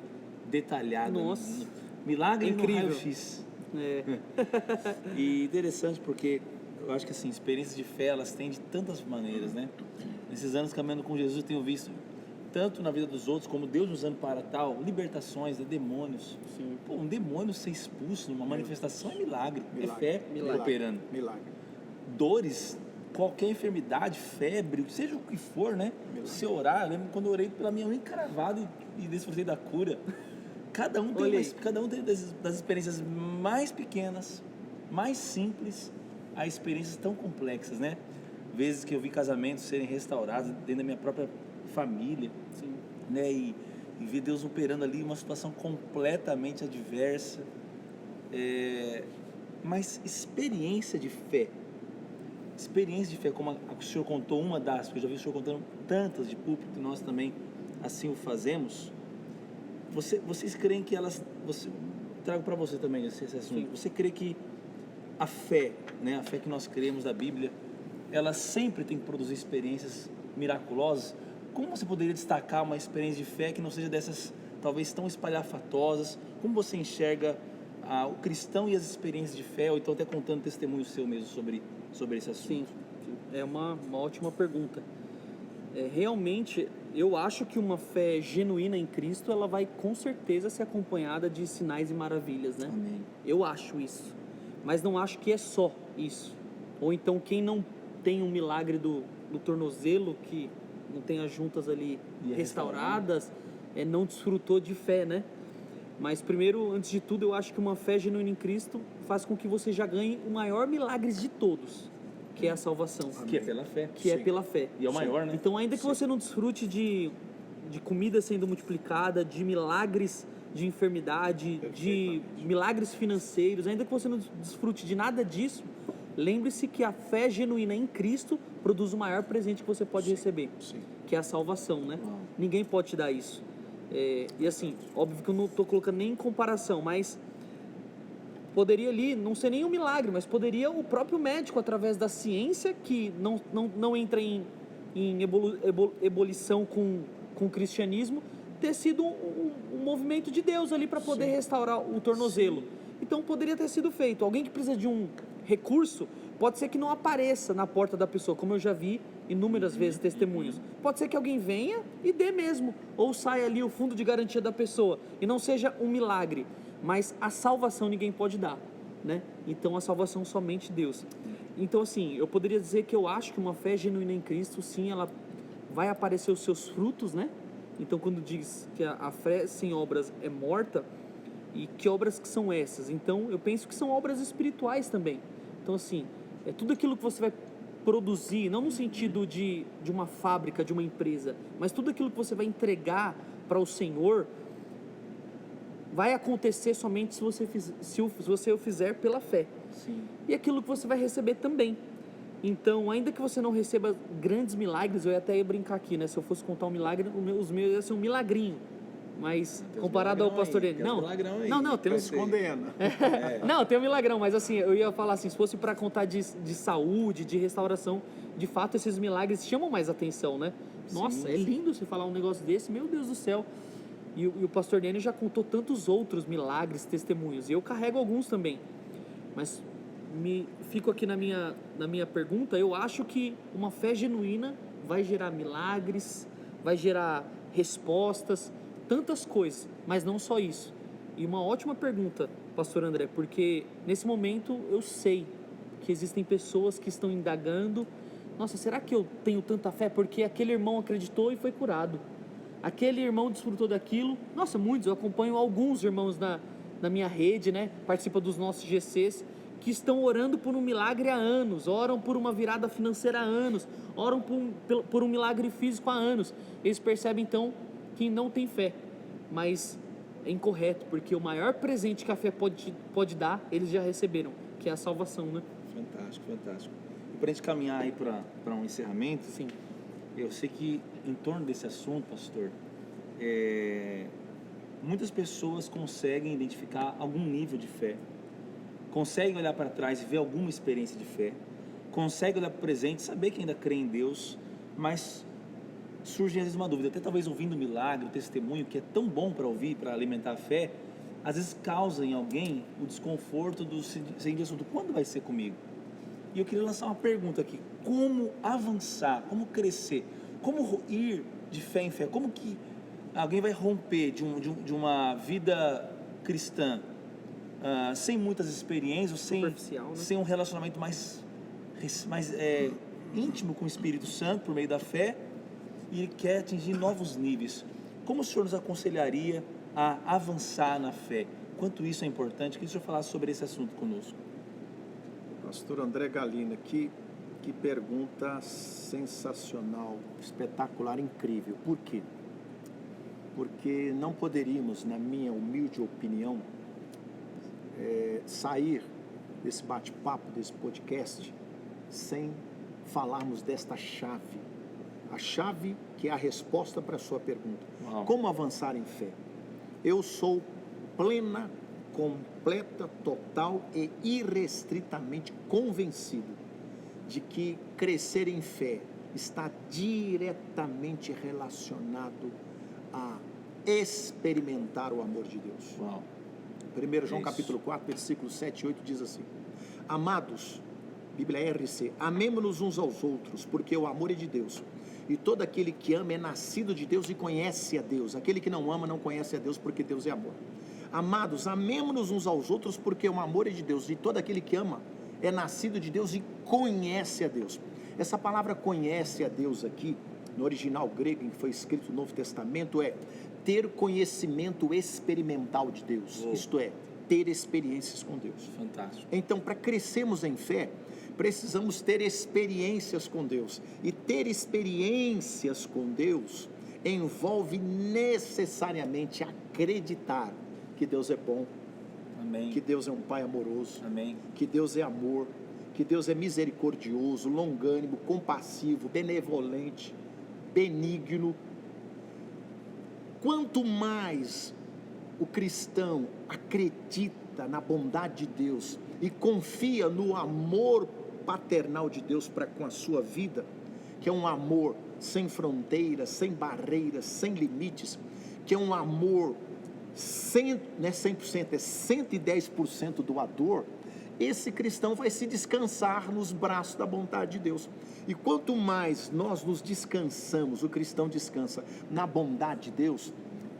detalhado. Nossa. Milagre Incrível. no raio-x. É. E interessante porque eu acho que assim, experiências de fé, elas têm de tantas maneiras, né? Nesses anos caminhando com Jesus, eu tenho visto tanto na vida dos outros, como Deus usando para tal, libertações de demônios. Sim. Pô, um demônio ser expulso numa manifestação é milagre. Milagre. É fé Milagre. operando. Milagre. Dores, qualquer enfermidade, febre, seja o que for, né? Se orar, eu lembro quando eu orei pela minha unha encravada e desfrutei da cura. Cada um tem, Olha aí. cada um tem das experiências mais pequenas, mais simples, a experiências tão complexas, né? Vezes que eu vi casamentos serem restaurados dentro da minha própria família, Sim. né? E ver Deus operando ali uma situação completamente adversa. Mas experiência de fé, como o senhor contou uma das, porque eu já vi o senhor contando tantas de púlpito, e nós também assim o fazemos. Vocês creem que elas... trago para você também esse assunto. Sim. Você crê que a fé, né, a fé que nós cremos da Bíblia, ela sempre tem que produzir experiências miraculosas? Como você poderia destacar uma experiência de fé que não seja dessas, talvez, tão espalhafatosas? Como você enxerga o cristão e as experiências de fé, ou então até contando testemunho seu mesmo sobre esse assunto? Sim, é uma ótima pergunta. Realmente, eu acho que uma fé genuína em Cristo, ela vai com certeza ser acompanhada de sinais e maravilhas, né? Amém. Eu acho isso, mas não acho que é só isso. Ou então quem não tem um milagre do tornozelo, que não tem as juntas ali restauradas, não desfrutou de fé, né? Mas primeiro, antes de tudo, eu acho que uma fé genuína em Cristo faz com que você já ganhe o maior milagre de todos, que é a salvação. Que é pela fé. Que é pela fé. E é o maior, né? Então, ainda que você não desfrute de comida sendo multiplicada, de milagres de enfermidade, de milagres financeiros, ainda que você não desfrute de nada disso, lembre-se que a fé genuína em Cristo produz o maior presente que você pode receber, que é a salvação, né? Ninguém pode te dar isso. E assim, óbvio que eu não estou colocando nem em comparação, mas poderia ali não ser nenhum milagre, mas poderia o próprio médico, através da ciência, que não entra em ebulição com o cristianismo, ter sido um movimento de Deus ali para poder restaurar o tornozelo. Então poderia ter sido feito. Alguém que precisa de um recurso, pode ser que não apareça na porta da pessoa, como eu já vi inúmeras vezes testemunhos. Pode ser que alguém venha e dê mesmo, ou saia ali o fundo de garantia da pessoa, e não seja um milagre. Mas a salvação ninguém pode dar, né? Então a salvação somente Deus. Então assim, eu poderia dizer que eu acho que uma fé genuína em Cristo, sim, ela vai aparecer os seus frutos, né? Então quando diz que a fé sem obras é morta, e que obras que são essas? Então eu penso que são obras espirituais também. Então assim, é tudo aquilo que você vai produzir, não no sentido de uma fábrica, de uma empresa, mas tudo aquilo que você vai entregar para o Senhor, vai acontecer somente se você o fizer pela fé. Sim. E aquilo que você vai receber também. Então, ainda que você não receba grandes milagres, eu ia até ia brincar aqui, né? Se eu fosse contar um milagre, os meus iam ser um milagrinho. Mas, comparado ao pastor dele... Não, tem uns... Escondendo. Não, tem um milagrão, mas assim, eu ia falar assim, se fosse para contar de saúde, de restauração, de fato, esses milagres chamam mais atenção, né? Nossa, é lindo você falar um negócio desse, meu Deus do céu. E o pastor Daniel já contou tantos outros milagres, testemunhos, e eu carrego alguns também. Mas fico aqui na minha pergunta, eu acho que uma fé genuína vai gerar milagres, vai gerar respostas, tantas coisas, mas não só isso. E uma ótima pergunta, pastor André, porque nesse momento eu sei que existem pessoas que estão indagando, nossa, será que eu tenho tanta fé? Porque aquele irmão acreditou e foi curado. Aquele irmão desfrutou daquilo. Nossa, muitos, eu acompanho alguns irmãos na minha rede, né? Participam dos nossos GCs, que estão orando por um milagre há anos, oram por uma virada financeira há anos, oram por um milagre físico há anos. Eles percebem então que não tem fé, mas é incorreto, porque o maior presente que a fé pode dar, eles já receberam, que é a salvação, né? Fantástico, fantástico. E para a gente caminhar aí para um encerramento, sim, eu sei que em torno desse assunto, pastor, muitas pessoas conseguem identificar algum nível de fé, conseguem olhar para trás e ver alguma experiência de fé, conseguem olhar para o presente, saber que ainda crê em Deus, mas surge às vezes uma dúvida, até talvez ouvindo o milagre, o testemunho, que é tão bom para ouvir, para alimentar a fé, às vezes causa em alguém o desconforto do seguinte assunto: quando vai ser comigo? E eu queria lançar uma pergunta aqui: como avançar, como crescer, como ir de fé em fé, como que alguém vai romper de uma vida cristã sem muitas experiências, sem um relacionamento mais íntimo com o Espírito Santo por meio da fé, e quer atingir novos níveis? Como o senhor nos aconselharia a avançar na fé? Quanto isso é importante? Queria que o senhor falasse sobre esse assunto conosco. Pastor André Galina, que pergunta sensacional, espetacular, incrível. Por quê? Porque não poderíamos, na minha humilde opinião, sair desse bate-papo, desse podcast, sem falarmos desta chave. A chave que é a resposta para a sua pergunta. Uau. Como avançar em fé? Eu sou plena, completa, total e irrestritamente convencido de que crescer em fé está diretamente relacionado a experimentar o amor de Deus. Uau. 1 João capítulo 4, versículos 7 e 8 diz assim: Amados, Bíblia RC, amemo-nos uns aos outros, porque o amor é de Deus. E todo aquele que ama é nascido de Deus e conhece a Deus. Aquele que não ama não conhece a Deus, porque Deus é amor. Amados, amemo-nos uns aos outros, porque o amor é de Deus. E todo aquele que ama é nascido de Deus e conhece a Deus. Essa palavra conhece a Deus aqui, no original grego em que foi escrito o Novo Testamento, é ter conhecimento experimental de Deus. Isto é, ter experiências com Deus. Fantástico. Então, para crescermos em fé, precisamos ter experiências com Deus. E ter experiências com Deus envolve necessariamente acreditar que Deus é bom. Amém. Que Deus é um Pai amoroso. Amém. Que Deus é amor. Que Deus é misericordioso, longânimo, compassivo, benevolente, benigno. Quanto mais o cristão acredita na bondade de Deus e confia no amor paternal de Deus para com a sua vida, que é um amor sem fronteiras, sem barreiras, sem limites, que é um amor 100%, é 110% doador, esse cristão vai se descansar nos braços da bondade de Deus. E quanto mais nós nos descansamos, o cristão descansa na bondade de Deus,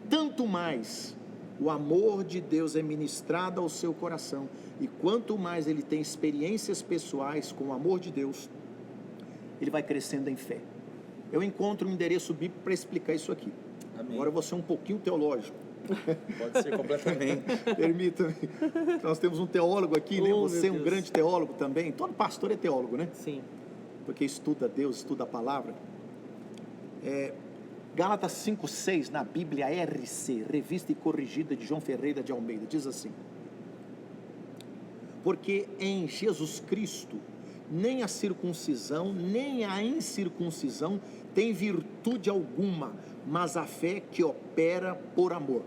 tanto mais o amor de Deus é ministrado ao seu coração, e quanto mais ele tem experiências pessoais com o amor de Deus, ele vai crescendo em fé. Eu encontro um endereço bíblico para explicar isso aqui. Amém. Agora eu vou ser um pouquinho teológico. Pode ser completamente. Permita-me. Nós temos um teólogo aqui, né? Você é um Deus. grande teólogo também. Todo pastor é teólogo, né? Sim. Porque estuda Deus, estuda a palavra. Gálatas 5:6, na Bíblia RC, revista e corrigida de João Ferreira de Almeida, diz assim: porque em Jesus Cristo, nem a circuncisão, nem a incircuncisão tem virtude alguma, mas a fé que opera por amor.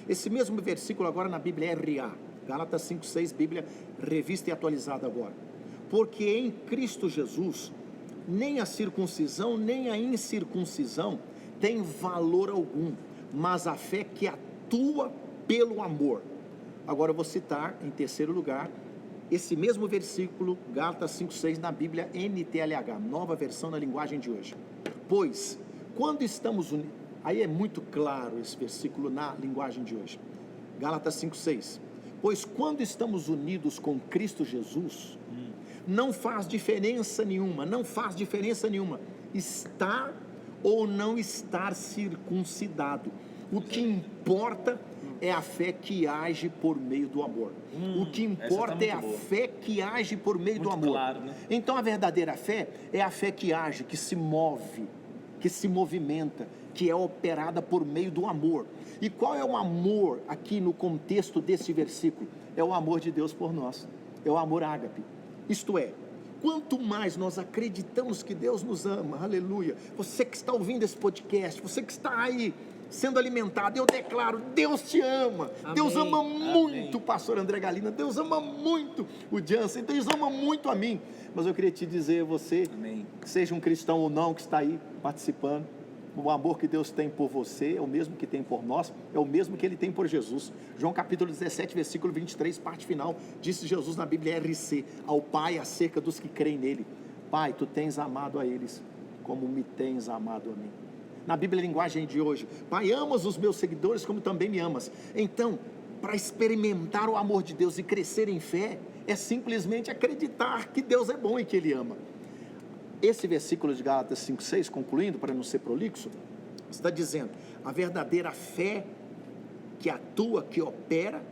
Esse mesmo versículo agora na Bíblia RA, Gálatas 5:6, Bíblia revista e atualizada agora. Porque em Cristo Jesus, nem a circuncisão, nem a incircuncisão tem valor algum, mas a fé que atua pelo amor. Agora eu vou citar em terceiro lugar esse mesmo versículo, Gálatas 5:6, na Bíblia NTLH, nova versão na linguagem de hoje. Pois, quando estamos unidos, aí é muito claro esse versículo na linguagem de hoje, Gálatas 5:6, pois quando estamos unidos com Cristo Jesus, não faz diferença nenhuma, estar ou não estar circuncidado, o que importa é a fé que age por meio do amor. O que importa é a fé que age por meio do amor. Claro, né? Então a verdadeira fé é a fé que age, que se move, que se movimenta, que é operada por meio do amor. E qual é o amor aqui no contexto desse versículo? É o amor de Deus por nós, é o amor ágape. Isto é, quanto mais nós acreditamos que Deus nos ama, aleluia, você que está ouvindo esse podcast, você que está aí sendo alimentado, eu declaro, Deus te ama. Amém. Deus ama muito o pastor André Galina, Deus ama muito o Jansen, Deus ama muito a mim. Mas eu queria te dizer, você, amém, seja um cristão ou não que está aí participando, o amor que Deus tem por você é o mesmo que tem por nós, é o mesmo que Ele tem por Jesus. João capítulo 17, versículo 23, parte final, disse Jesus na Bíblia RC, ao Pai acerca dos que creem nele: Pai, Tu tens amado a eles como me tens amado a mim. Na Bíblia linguagem de hoje, Pai, amas os meus seguidores como também me amas. Então, para experimentar o amor de Deus e crescer em fé, é simplesmente acreditar que Deus é bom e que Ele ama. Esse versículo de Gálatas 5:6, concluindo, para não ser prolixo, está dizendo, a verdadeira fé que atua, que opera,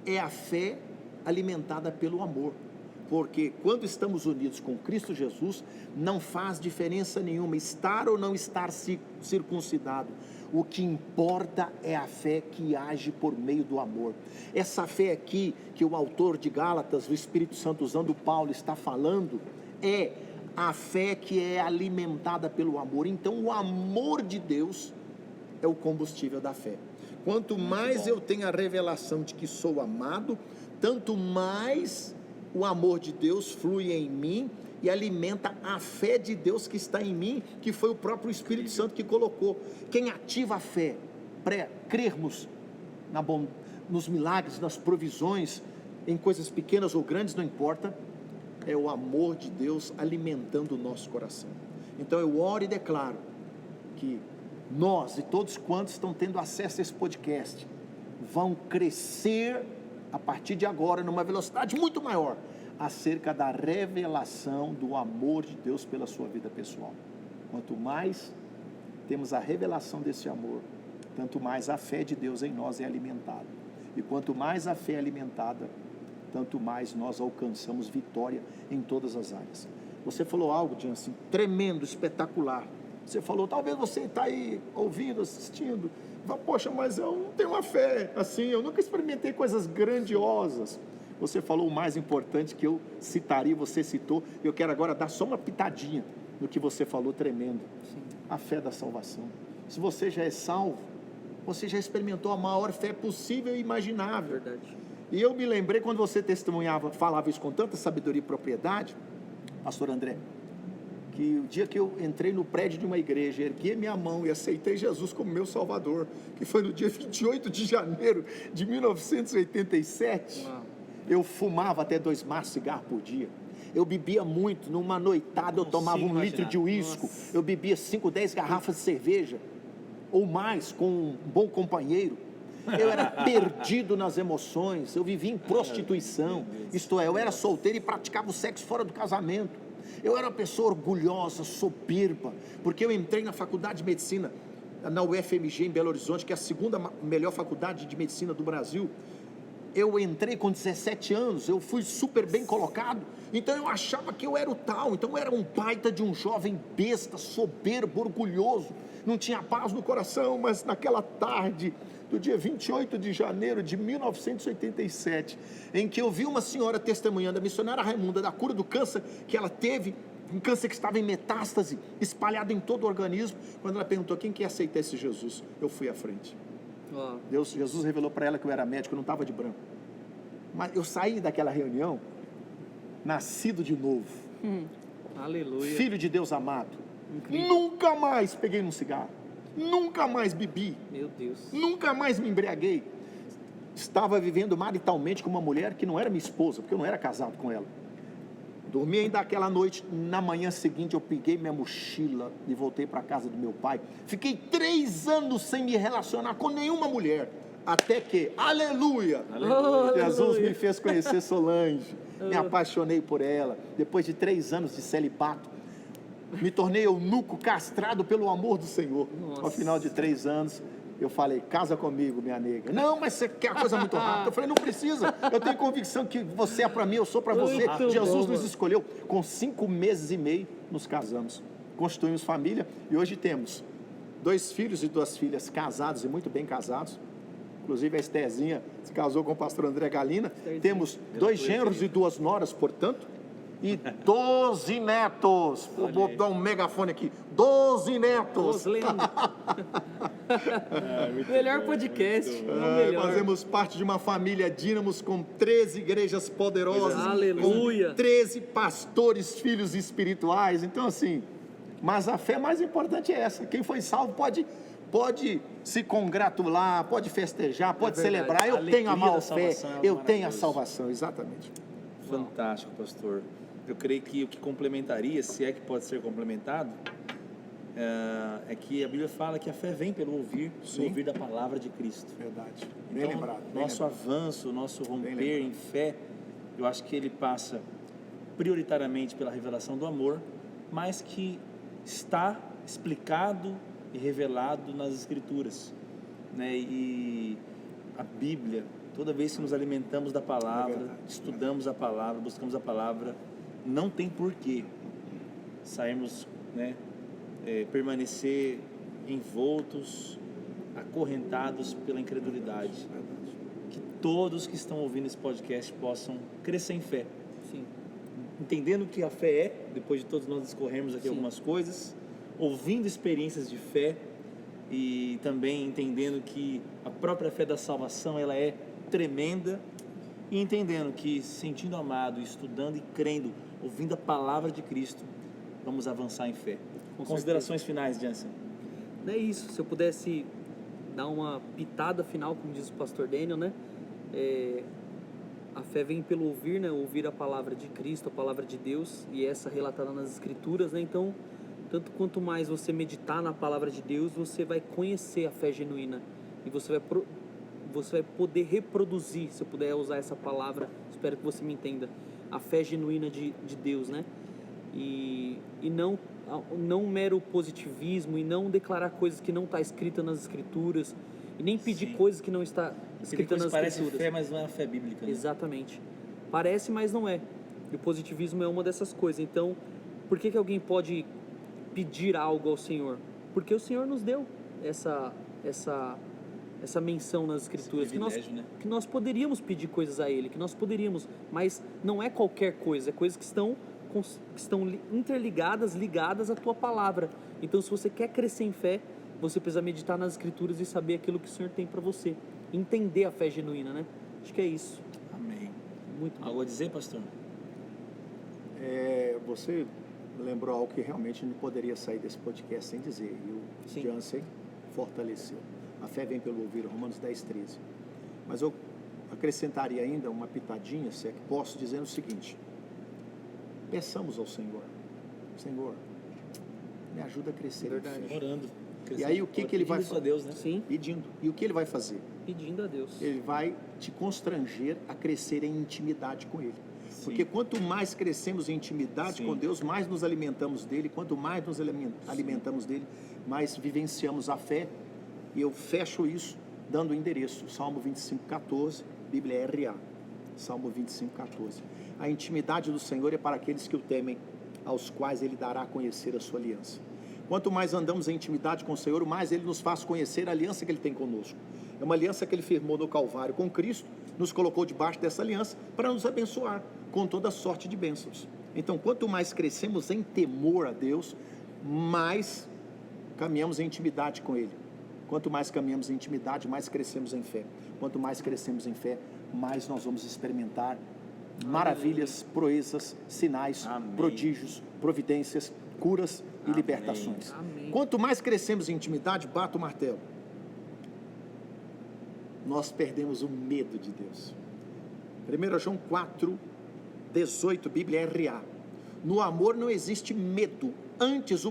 é a fé alimentada pelo amor. Porque quando estamos unidos com Cristo Jesus, não faz diferença nenhuma estar ou não estar circuncidado. O que importa é a fé que age por meio do amor. Essa fé aqui, que o autor de Gálatas, o Espírito Santo usando Paulo, está falando, é a fé que é alimentada pelo amor. Então o amor de Deus é o combustível da fé. Quanto mais eu tenho a revelação de que sou amado, tanto mais o amor de Deus flui em mim e alimenta a fé de Deus que está em mim, que foi o próprio Espírito Santo que colocou. Quem ativa a fé para crermos nos milagres, nas provisões, em coisas pequenas ou grandes, não importa, é o amor de Deus alimentando o nosso coração. Então eu oro e declaro que nós e todos quantos estão tendo acesso a esse podcast vão crescer a partir de agora, numa velocidade muito maior, acerca da revelação do amor de Deus pela sua vida pessoal. Quanto mais temos a revelação desse amor, tanto mais a fé de Deus em nós é alimentada. E quanto mais a fé é alimentada, tanto mais nós alcançamos vitória em todas as áreas. Você falou algo, Jansen, tremendo, espetacular. Você falou, talvez você está aí ouvindo, assistindo, poxa, mas eu não tenho uma fé assim, eu nunca experimentei coisas grandiosas. Você falou o mais importante que eu citaria, você citou, eu quero agora dar só uma pitadinha no que você falou, tremendo. Sim. A fé da salvação. Se você já é salvo, você já experimentou a maior fé possível e imaginável. Verdade. E eu me lembrei quando você testemunhava, falava isso com tanta sabedoria e propriedade, pastor André, que o dia que eu entrei no prédio de uma igreja, ergui minha mão e aceitei Jesus como meu Salvador, que foi no dia 28 de janeiro de 1987, eu fumava até 2 maços de cigarro por dia, eu bebia muito, numa noitada eu tomava 1 litro de uísque, eu bebia 5, 10 garrafas de cerveja, ou mais, com um bom companheiro. Eu era perdido nas emoções, eu vivia em prostituição, isto é, eu era solteiro e praticava o sexo fora do casamento. Eu era uma pessoa orgulhosa, soberba, porque eu entrei na faculdade de medicina, na UFMG em Belo Horizonte, que é a segunda melhor faculdade de medicina do Brasil. Eu entrei com 17 anos, eu fui super bem colocado, então eu achava que eu era o tal, então eu era um baita de um jovem besta, soberbo, orgulhoso, não tinha paz no coração, mas naquela tarde, do dia 28 de janeiro de 1987, em que eu vi uma senhora testemunhando, a missionária Raimunda, da cura do câncer que ela teve, um câncer que estava em metástase, espalhado em todo o organismo. Quando ela perguntou quem quer aceitar esse Jesus, eu fui à frente. Jesus revelou para ela que eu era médico, eu não estava de branco. Mas eu saí daquela reunião nascido de novo. Aleluia. Filho de Deus amado. Incrível. Nunca mais peguei num cigarro. Nunca mais bebi. Meu Deus. Nunca mais me embriaguei. Estava vivendo maritalmente com uma mulher que não era minha esposa, porque eu não era casado com ela. Dormi ainda aquela noite. Na manhã seguinte eu peguei minha mochila e voltei para a casa do meu pai. Fiquei 3 anos sem me relacionar com nenhuma mulher. Até que, aleluia, Jesus me fez conhecer Solange. Me apaixonei por ela. Depois de 3 anos de celibato, me tornei eunuco castrado pelo amor do Senhor. Nossa. Ao final de 3 anos, eu falei, casa comigo, minha nega. Não, mas você quer a coisa muito rápida. Eu falei, não precisa. Eu tenho convicção que você é para mim, eu sou para você. Muito Jesus bom, nos escolheu. Com 5 meses e meio, nos casamos. Constituímos família e hoje temos 2 filhos e 2 filhas casados e muito bem casados. Inclusive a Estezinha se casou com o pastor André Galina. Temos 2 genros e 2 noras, portanto. E 12 netos. Vou dar um megafone aqui. 12 netos. Melhor podcast. Melhor. Fazemos parte de uma família Dínamos com 13 igrejas poderosas. Aleluia. Com 13 pastores, filhos espirituais. Então, assim, mas a fé mais importante é essa. Quem foi salvo pode se congratular, pode festejar, pode celebrar. Eu tenho a maior fé, eu tenho a salvação, exatamente. Fantástico, pastor. Eu creio que o que complementaria, se é que pode ser complementado, é que a Bíblia fala que a fé vem pelo ouvir, Sim. ouvir da palavra de Cristo. Verdade. Bem Então, lembrado. Nosso avanço, nosso romper lembrado. em fé, eu acho que ele passa prioritariamente pela revelação do amor, mas que está explicado e revelado nas Escrituras, né? E a Bíblia, toda vez que nos alimentamos da palavra, estudamos a palavra, buscamos a palavra, não tem porquê sairmos, né, permanecer envoltos, acorrentados pela incredulidade. Que todos que estão ouvindo esse podcast possam crescer em fé. Sim. Entendendo o que a fé é, depois de todos nós discorrermos aqui algumas coisas, ouvindo experiências de fé e também entendendo que a própria fé da salvação ela é tremenda, e entendendo que sentindo amado, estudando e crendo, ouvindo a palavra de Cristo, vamos avançar em fé. Considerações finais, Jansen? É isso, se eu pudesse dar uma pitada final, como diz o pastor Daniel, né? A fé vem pelo ouvir, né? Ouvir a palavra de Cristo, a palavra de Deus, e essa relatada nas Escrituras, né? Então, tanto quanto mais você meditar na palavra de Deus, você vai conhecer a fé genuína, e você vai poder reproduzir, se eu puder usar essa palavra, espero que você me entenda, a fé genuína de Deus, né? E não um mero positivismo, e não declarar coisas que não está escrita nas Escrituras, e nem pedir coisas que não está escrita nas parece Escrituras. fé, mas não é a fé bíblica, né? Exatamente. Parece, mas não é. E o positivismo é uma dessas coisas. Então, por que alguém pode pedir algo ao Senhor? Porque o Senhor nos deu essa menção nas Escrituras, que nós poderíamos pedir coisas a Ele, que nós poderíamos, mas não é qualquer coisa, é coisas que estão interligadas, ligadas à tua palavra. Então, se você quer crescer em fé, você precisa meditar nas Escrituras e saber aquilo que o Senhor tem para você, entender a fé genuína, né? Acho que é isso. Amém. Muito bom. Algo a dizer, pastor? Você lembrou algo que realmente não poderia sair desse podcast sem dizer, e o Jansen fortaleceu. A fé vem pelo ouvir, Romanos 10:13. Mas eu acrescentaria ainda uma pitadinha, se é que posso, dizendo o seguinte: peçamos ao Senhor, Senhor, me ajuda a crescer em fé. Orando. E aí o que ele vai fazer? Deus, né? Sim. Pedindo. E o que ele vai fazer? Pedindo a Deus. Ele vai te constranger a crescer em intimidade com Ele. Sim. Porque quanto mais crescemos em intimidade com Deus, mais nos alimentamos dEle. Quanto mais nos alimentamos dEle, mais vivenciamos a fé. E eu fecho isso dando o endereço. Salmo 25:14, Bíblia RA. Salmo 25:14. A intimidade do Senhor é para aqueles que o temem, aos quais Ele dará a conhecer a sua aliança. Quanto mais andamos em intimidade com o Senhor, mais Ele nos faz conhecer a aliança que Ele tem conosco. É uma aliança que ele firmou no Calvário com Cristo, nos colocou debaixo dessa aliança para nos abençoar com toda sorte de bênçãos. Então, quanto mais crescemos em temor a Deus, mais caminhamos em intimidade com Ele. Quanto mais caminhamos em intimidade, mais crescemos em fé. Quanto mais crescemos em fé, mais nós vamos experimentar maravilhas, proezas, sinais, Amém. prodígios, providências, curas e Amém. libertações. Amém. Quanto mais crescemos em intimidade, bata o martelo. Nós perdemos o medo de Deus. 1 João 4, 18, Bíblia RA. No amor não existe medo, antes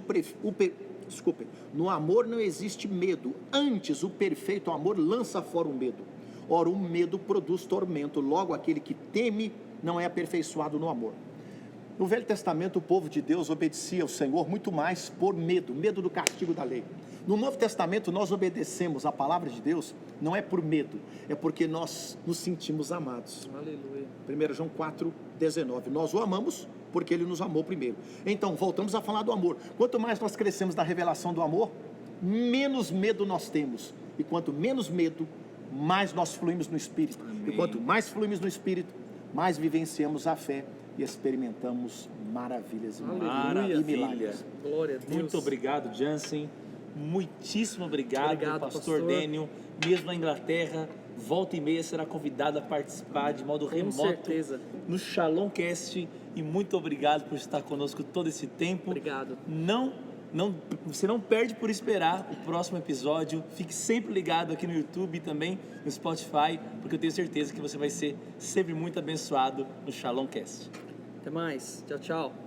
no amor não existe medo, antes o perfeito amor lança fora o medo. Ora, o medo produz tormento, logo aquele que teme não é aperfeiçoado no amor. No Velho Testamento, o povo de Deus obedecia ao Senhor muito mais por medo do castigo da lei. No Novo Testamento, nós obedecemos a palavra de Deus, não é por medo, é porque nós nos sentimos amados. Aleluia. 1 João 4, 19. Nós o amamos porque ele nos amou primeiro. Então, voltamos a falar do amor. Quanto mais nós crescemos na revelação do amor, menos medo nós temos. E quanto menos medo, mais nós fluímos no Espírito. Amém. E quanto mais fluímos no Espírito, mais vivenciamos a fé e experimentamos maravilhas Aleluia. e milagres. Glória a Deus. Muito obrigado, Jansen. Muitíssimo obrigado, pastor Daniel. Mesmo na Inglaterra, volta e meia será convidado a participar de modo remoto certeza. no Shalom Cast. E muito obrigado por estar conosco todo esse tempo. Obrigado. Você não perde por esperar o próximo episódio. Fique sempre ligado aqui no YouTube e também no Spotify, porque eu tenho certeza que você vai ser sempre muito abençoado no Shalom Cast. Até mais. Tchau, tchau.